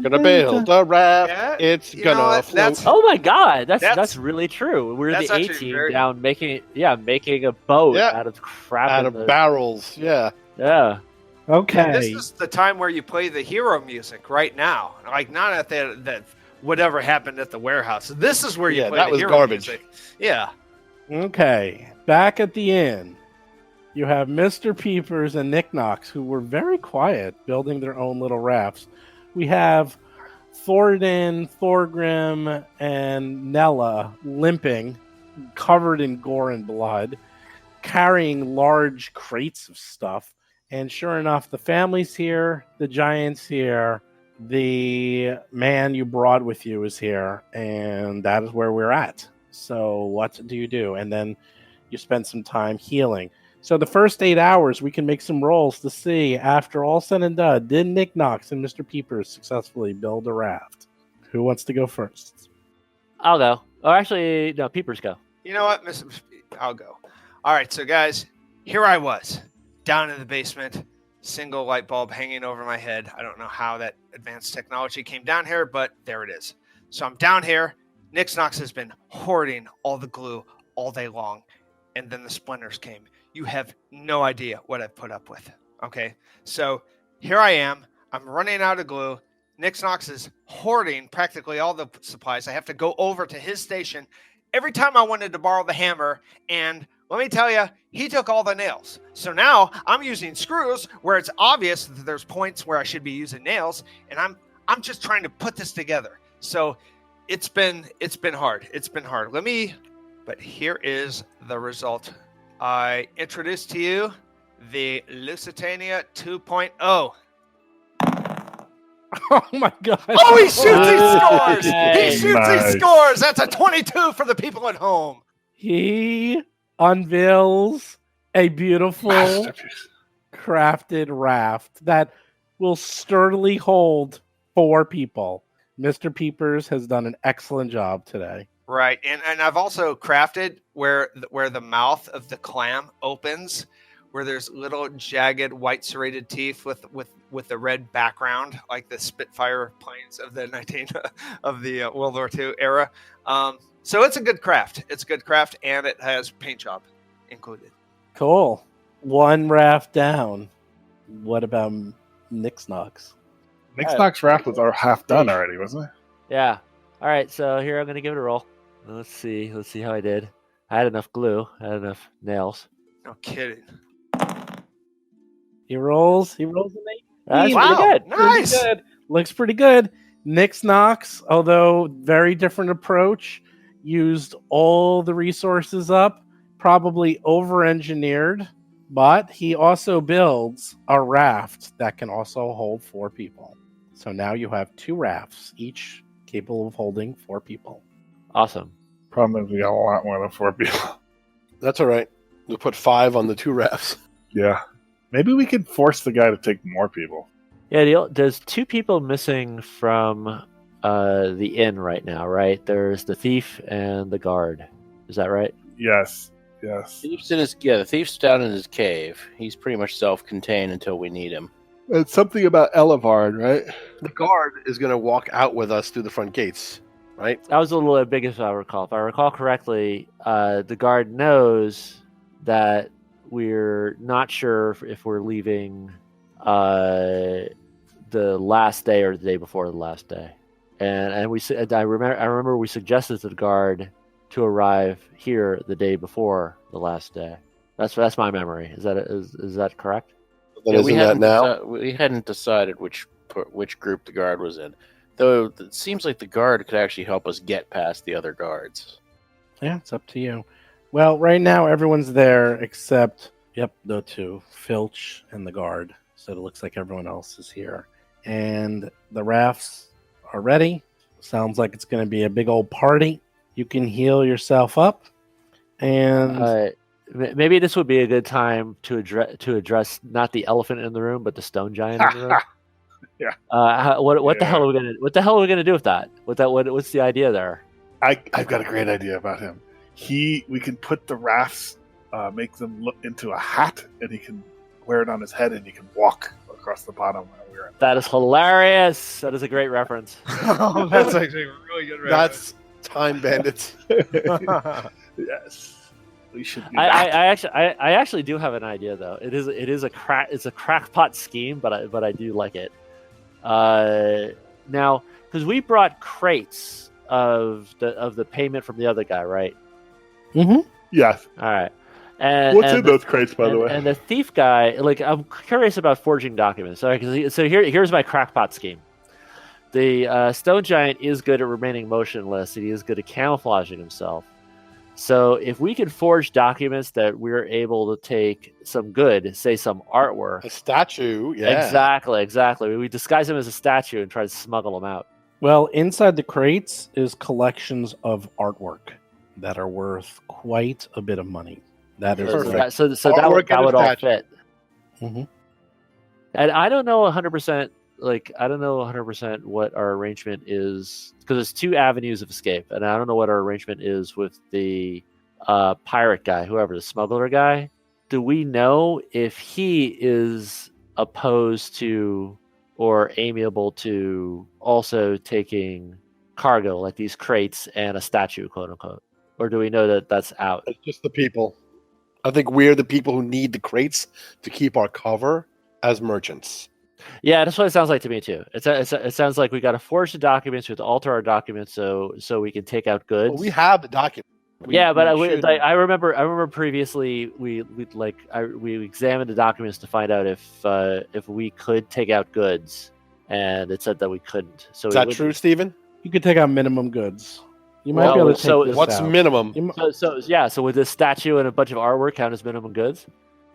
Gonna build a raft. Yeah, It's you know gonna what? float. That's- Oh my god, that's That's- really true. We're that's the A actually team very- down making a boat Yeah. out of crap. Out of barrels. Yeah. Yeah. Okay. This is the time where you play the hero music right now. Like not at that whatever happened at the warehouse. This is where you Yeah, play that the was hero garbage. music. Yeah. Okay, back at the inn, you have Mr. Peepers and Nick Knox, who were very quiet, building their own little rafts. We have Thornton, Thorgrim, and Nella limping, covered in gore and blood, carrying large crates of stuff. And sure enough, the family's here, the giant's here, the man you brought with you is here, and that is where we're at. So what do you do? And then you spend some time healing. So the first 8 hours, we can make some rolls to see, after all said and done, did Nick Knox and Mr. Peepers successfully build a raft? Who wants to go first? I'll go. Or actually, no, Peepers go. You know what, I'll go. All right, so guys, here I was, down in the basement, single light bulb hanging over my head. I don't know how that advanced technology came down here, but there it is. So I'm down here. Nick Knox has been hoarding all the glue all day long, and then the splinters came. You have no idea what I've put up with. Okay, so here I am. I'm running out of glue. Nick Knox is hoarding practically all the supplies. I have to go over to his station every time I wanted to borrow the hammer, and let me tell you, he took all the nails. So now I'm using screws where it's obvious that there's points where I should be using nails, and I'm just trying to put this together. So it's been hard. It's been hard. But here is the result. I introduce to you the Lusitania 2.0. Oh my god. Oh, he shoots, he scores! He shoots, he Nice. scores! That's a 22 for the people at home. He unveils a beautiful Masterpiece. crafted raft that will sturdily hold 4 people. Mr. Peepers has done an excellent job today. Right, and I've also crafted where the mouth of the clam opens, where there's little jagged white serrated teeth with the red background, like the Spitfire planes of the World War II era. So it's a good craft. It's a good craft, and it has paint job included. Cool. One raft down. What about Nix Knox? Nick Knock's raft was half done already, wasn't it? Yeah. All right. So here I'm gonna give it a roll. Let's see how I did. I had enough glue. I had enough nails. No kidding. He rolls an 18. That's Wow, pretty good. nice. Pretty good. Looks pretty good. Nix Knox, although very different approach, used all the resources up, probably over-engineered, but he also builds a raft that can also hold 4 people. So now you have 2 rafts, each capable of holding 4 people. Awesome. Problem is we got a lot more than 4 people. That's all right. We'll put 5 on the 2 rafts. Yeah. Maybe we could force the guy to take more people. Yeah, there's 2 people missing from the inn right now, right? There's the thief and the guard. Is that right? Yes. The thief's down in his cave. He's pretty much self-contained until we need him. It's something about Elevard, right? The guard is going to walk out with us through the front gates, right? That was a little bit big, if I recall. If I recall correctly, the guard knows that we're not sure if we're leaving the last day or the day before the last day, and I remember we suggested to the guard to arrive here the day before the last day. That's my memory. Is that correct? That isn't that now? We hadn't decided which group the guard was in, though. It seems like the guard could actually help us get past the other guards. Yeah, it's up to you. Well, right now everyone's there except the 2, Filch and the guard. So it looks like everyone else is here. And the rafts are ready. Sounds like it's going to be a big old party. You can heal yourself up. And maybe this would be a good time to address not the elephant in the room, but the stone giant in the room. Yeah. What the hell are we gonna do with that? What's the idea there? I've got a great idea about him. We can put the rafts, make them look into a hat, and he can wear it on his head, and he can walk across the bottom. That is hilarious. That is a great reference. Oh, that's actually a really good reference. That's Time Bandits. Yes. We should do I that. actually do have an idea though. It's a crackpot scheme, but I do like it. Now, because we brought crates of the payment from the other guy, right? Mm-hmm. Yes. All right. And What's in those crates, by the way? And the thief guy, I'm curious about forging documents. So here's my crackpot scheme. The stone giant is good at remaining motionless, and he is good at camouflaging himself. So if we can forge documents that we're able to take some good, say some artwork. A statue, yeah. Exactly. We disguise him as a statue and try to smuggle him out. Well, inside the crates is collections of artwork that are worth quite a bit of money. That is Perfect. So that would all fit. Mm-hmm. And I don't know 100%. I don't know 100% what our arrangement is, because there's 2 avenues of escape, and I don't know what our arrangement is with the pirate guy, whoever, the smuggler guy. Do we know if he is opposed to or amiable to also taking cargo, like these crates and a statue, quote unquote? Or do we know that that's out? It's just the people. I think we're the people who need the crates to keep our cover as merchants. Yeah, that's what it sounds like to me too. It sounds like we got to forge the documents, we have to alter our documents so we can take out goods. Well, we have the document. I remember previously we examined the documents to find out if we could take out goods, and it said that we couldn't. So is that true, Stephen? You could take out minimum goods. You might be able to take this what's out. Minimum? So would this statue and a bunch of artwork count as minimum goods?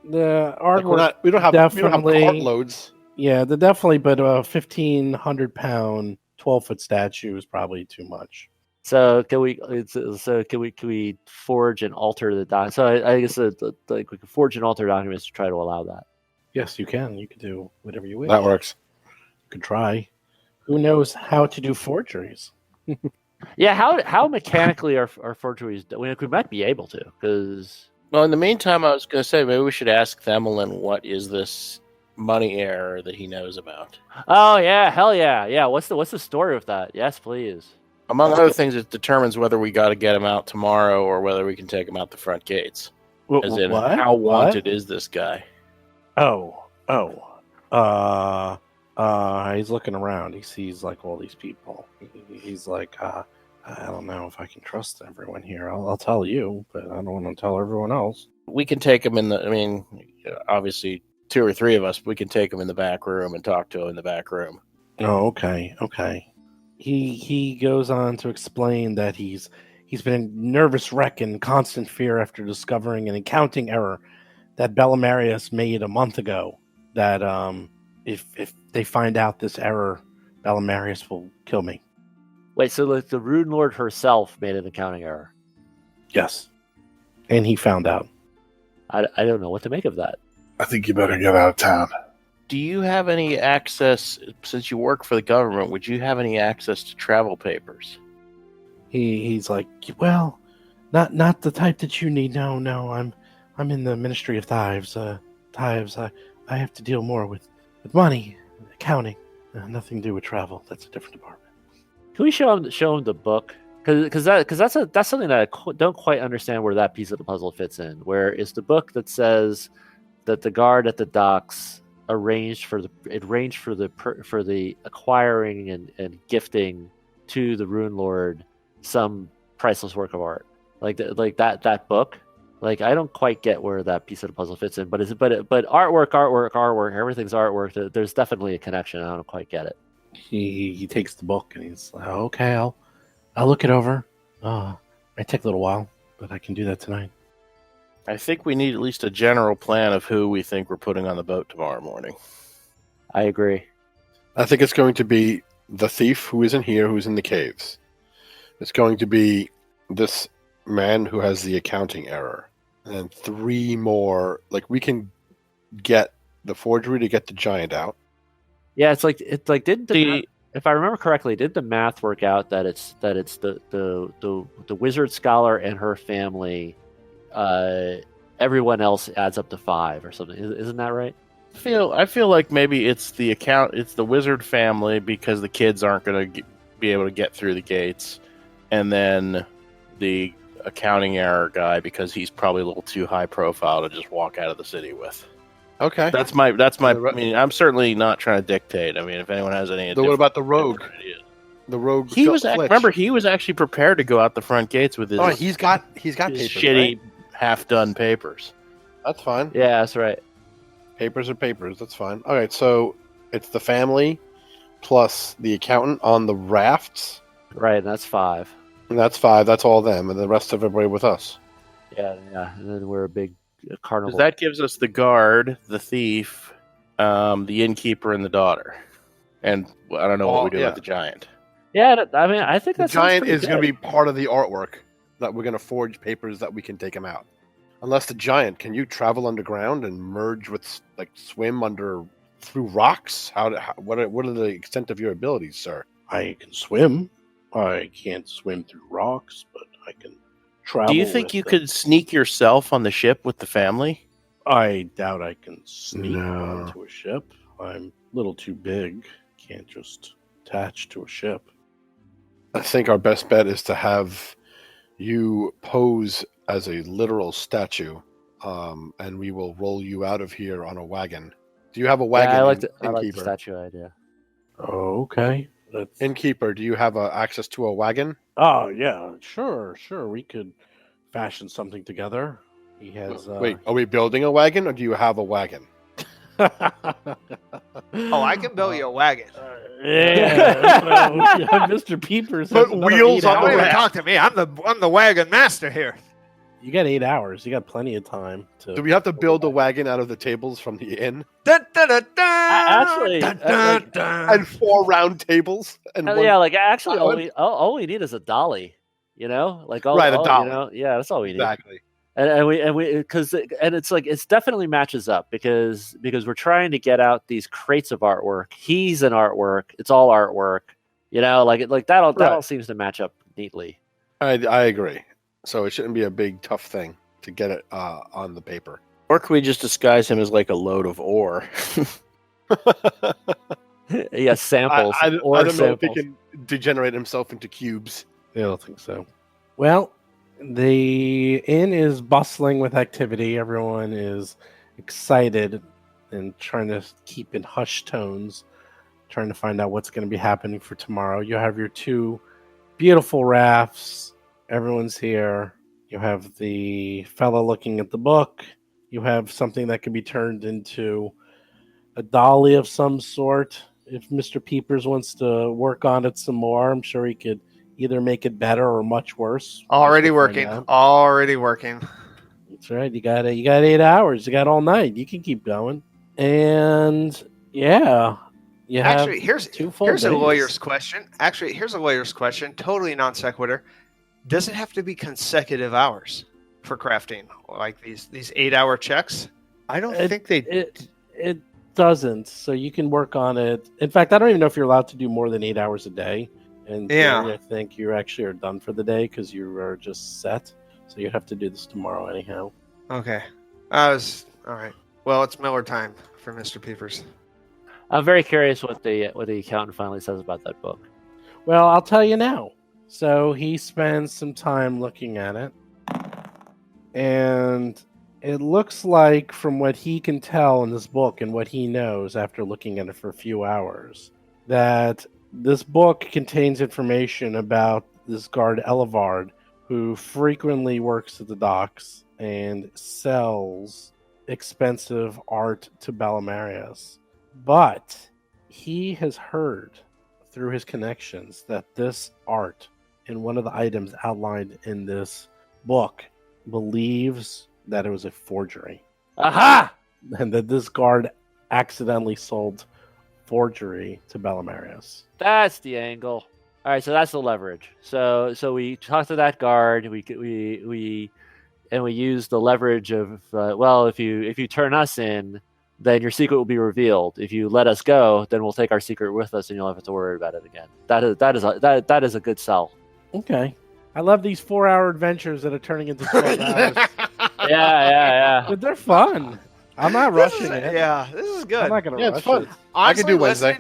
The artwork we don't have cartloads. Yeah, definitely, but a 1,500-pound, 12-foot statue is probably too much. So can we forge and alter the doc? So I guess we can forge and alter documents to try to allow that. Yes, you can. You can do whatever you wish. That works. You could try. Who knows how to do forgeries? Yeah, how mechanically are forgeries done? We might be able to, because. Well, in the meantime, I was going to say maybe we should ask Themelin what is this money error that he knows about. Oh yeah, hell yeah. What's the story with that? Yes, please. Among other things, it determines whether we got to get him out tomorrow or whether we can take him out the front gates. As in, what? how What? wanted is this guy? He's looking around. He sees like all these people. He's like, I don't know if I can trust everyone here. I'll tell you, but I don't want to tell everyone else. We can take him in the. I mean, obviously, 2 or 3 of us. We can take him in the back room and talk to him in the back room. Oh, okay. He goes on to explain that he's been in nervous wreck and constant fear after discovering an accounting error that Bellamarius made a month ago. That if they find out this error, Bellamarius will kill me. Wait, so like the Rune Lord herself made an accounting error? Yes, and he found out. I don't know what to make of that. I think you better get out of town. Do you have any access, since you work for the government, would you have any access to travel papers? He's like, well, not the type that you need. No, I'm in the Ministry of Tithes. Tithes. I have to deal more with money, accounting. Nothing to do with travel. That's a different department. Can we show him the book? Because that's something that I don't quite understand where that piece of the puzzle fits in. Where is the book that says that the guard at the docks arranged for the acquiring and gifting to the Rune Lord some priceless work of art, like that book. Like, I don't quite get where that piece of the puzzle fits in, but artwork, everything's artwork. There's definitely a connection. I don't quite get it. He takes the book and he's like, okay, I'll look it over. Might take a little while, but I can do that tonight. I think we need at least a general plan of who we think we're putting on the boat tomorrow morning. I agree. I think it's going to be the thief who isn't here, who's in the caves. It's going to be this man who has the accounting error. And then 3 more. Like, we can get the forgery to get the giant out. Yeah, it's like didn't if I remember correctly, did the math work out that it's the wizard scholar and her family, everyone else adds up to 5 or something? Isn't that right? I feel like maybe it's the wizard family because the kids aren't going to be able to get through the gates, and then the accounting error guy because he's probably a little too high profile to just walk out of the city with. Okay. That's my. I mean, I'm certainly not trying to dictate. I mean, if anyone has any. What about the rogue? The rogue. He was actually prepared to go out the front gates with his. Oh, he's got his papers, shitty right? half-done papers. That's fine. Yeah, that's right. Papers are papers. That's fine. All right, so it's the family plus the accountant on the rafts. Right, and that's 5. And that's 5. That's all them, and the rest of everybody with us. Yeah. And then we're a big carnival. That gives us the guard, the thief, the innkeeper, and the daughter. And I don't know what we do with the giant. Yeah, I mean, I think the that giant is going to be part of the artwork that we're going to forge papers that we can take him out. Unless the giant, can you travel underground and merge with, like, swim through rocks? What are the extent of your abilities, sir? I can swim. I can't swim through rocks, but I can travel. Do you think you could sneak yourself on the ship with the family? I doubt I can sneak onto a ship. I'm a little too big. Can't just attach to a ship. I think our best bet is to have you pose as a literal statue, and we will roll you out of here on a wagon. Do you have a wagon? Yeah, I like the statue idea. Oh, okay. Innkeeper, do you have access to a wagon? Oh, yeah, sure. We could fashion something together. He has. Wait, are we building a wagon, or do you have a wagon? Oh, I can build you a wagon. Mr. Peepers. Put wheels on Don't the even raft. talk to me. I'm the wagon master here. You got 8 hours. You got plenty of time to. Do we have to build a wagon out of the tables from the inn? Actually, and 4 round tables. And all we need is a dolly. You know, like a dolly. You know, yeah, that's all we need. Exactly. And it's like it's definitely matches up because we're trying to get out these crates of artwork. He's an artwork. It's all artwork. You know, that all seems to match up neatly. I agree. So it shouldn't be a big tough thing to get it on the paper. Or could we just disguise him as like a load of ore? Yeah, samples. I don't know if he can degenerate himself into cubes. I don't think so. Well, The inn is bustling with activity. Everyone is excited and trying to keep in hushed tones, trying to find out what's going to be happening for tomorrow. You have your 2 beautiful rafts. Everyone's here. You have the fella looking at the book. You have something that can be turned into a dolly of some sort. If Mr. Peepers wants to work on it some more, I'm sure he could either make it better or much worse. Already working. Already working. That's right. You got 8 hours. You got all night. You can keep going. And yeah, you have here's 2 full here's days. a lawyer's question. Actually, here's a lawyer's question. Totally non sequitur. Does it have to be consecutive hours for crafting, like these 8-hour checks? I don't think they. It doesn't. So you can work on it. In fact, I don't even know if you're allowed to do more than 8 hours a day. And Yeah. I think you actually are done for the day because you are just set. So you have to do this tomorrow anyhow. Okay. All right. Well, it's Miller time for Mr. Peepers. I'm very curious what the accountant finally says about that book. Well, I'll tell you now. So he spends some time looking at it. And it looks like, from what he can tell in this book and what he knows after looking at it for a few hours, that this book contains information about this guard Elevard, who frequently works at the docks and sells expensive art to Belimarius. But he has heard through his connections that this art and one of the items outlined in this book believes that it was a forgery. Aha! And that this guard accidentally sold forgery to Belimarius. That's the angle. All right, so that's the leverage. So we talk to that guard. We use the leverage of if you turn us in, then your secret will be revealed. If you let us go, then we'll take our secret with us, and you'll have to worry about it again. That is a good sell. Okay, I love these 4-hour adventures that are turning into 12 hours. Yeah. But they're fun. I'm not rushing it. Yeah, this is good. I'm not gonna Yeah, rush it's fun. it. I could do Wednesday.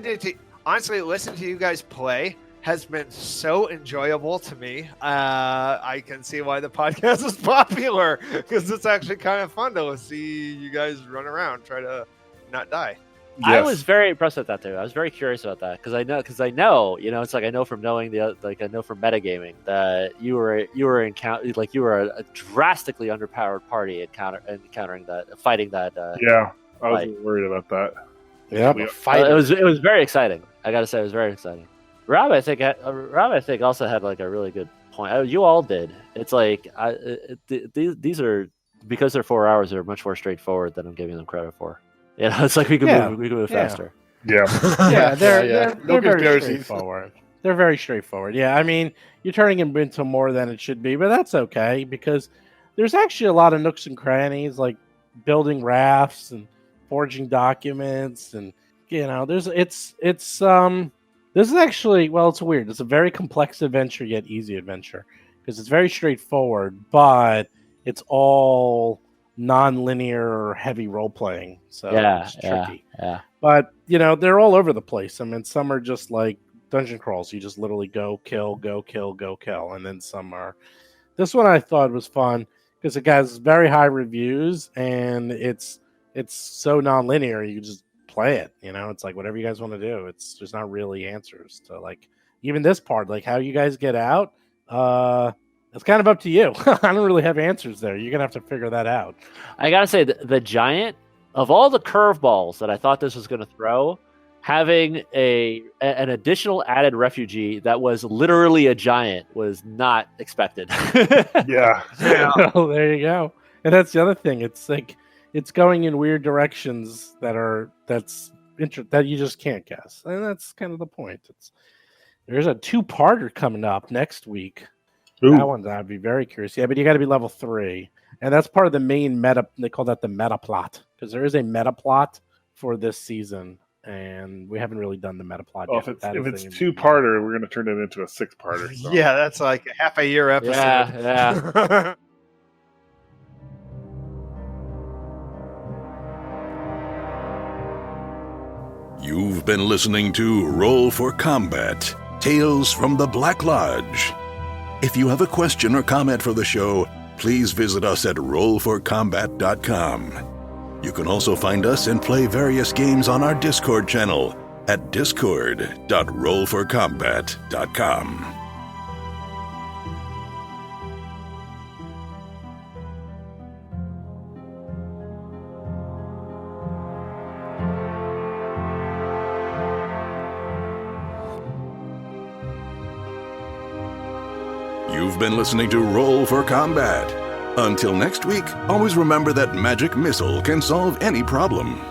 Listening to you guys play has been so enjoyable to me. I can see why the podcast is popular, because it's actually kind of fun to see you guys run around, try to not die. I was very impressed with that too. I was very curious about that because I know, it's like I know from knowing I know from metagaming that you were a drastically underpowered party encountering that, fighting that. Yeah, I was worried about that. Yeah, it was very exciting. I gotta say, it was very exciting. Rob, I think also had like a really good point. You all did. It's like these are, because they're 4 hours, they're much more straightforward than I'm giving them credit for. It's like we can move faster. Yeah, they're No very conspiracies. straightforward. They're very straightforward. Yeah, I mean, you're turning them into more than it should be, but that's okay because there's actually a lot of nooks and crannies, like building rafts and forging documents, and this is actually, well, it's weird. It's a very complex adventure yet easy adventure because it's very straightforward, but it's all non-linear heavy role playing, so it's tricky. Yeah. But they're all over the place. I mean, some are just like dungeon crawls. You just literally go kill, and then some are. This one I thought was fun because it has very high reviews and it's so non-linear. You just play it. It's like whatever you guys want to do. There's not really answers to like even this part, like how you guys get out. It's kind of up to you. I don't really have answers there. You're gonna have to figure that out. I gotta say, the giant, of all the curveballs that I thought this was gonna throw, having an additional added refugee that was literally a giant was not expected. Yeah. Well, there you go. And that's the other thing. It's like it's going in weird directions that you just can't guess, and that's kind of the point. There's a 2-parter coming up next week. Ooh. That one I'd be very curious. Yeah, but you got to be level 3, and that's part of the main meta. They call that the meta plot because there is a meta plot for this season, and we haven't really done the meta plot Well, yet. if it's 2-parter, we're going to turn it into a 6-parter. So. Yeah, that's like a half a year episode. Yeah. You've been listening to Roll for Combat, Tales from the Black Lodge. If you have a question or comment for the show, please visit us at rollforcombat.com. You can also find us and play various games on our Discord channel at discord.rollforcombat.com. You've been listening to Roll for Combat. Until next week, always remember that Magic Missile can solve any problem.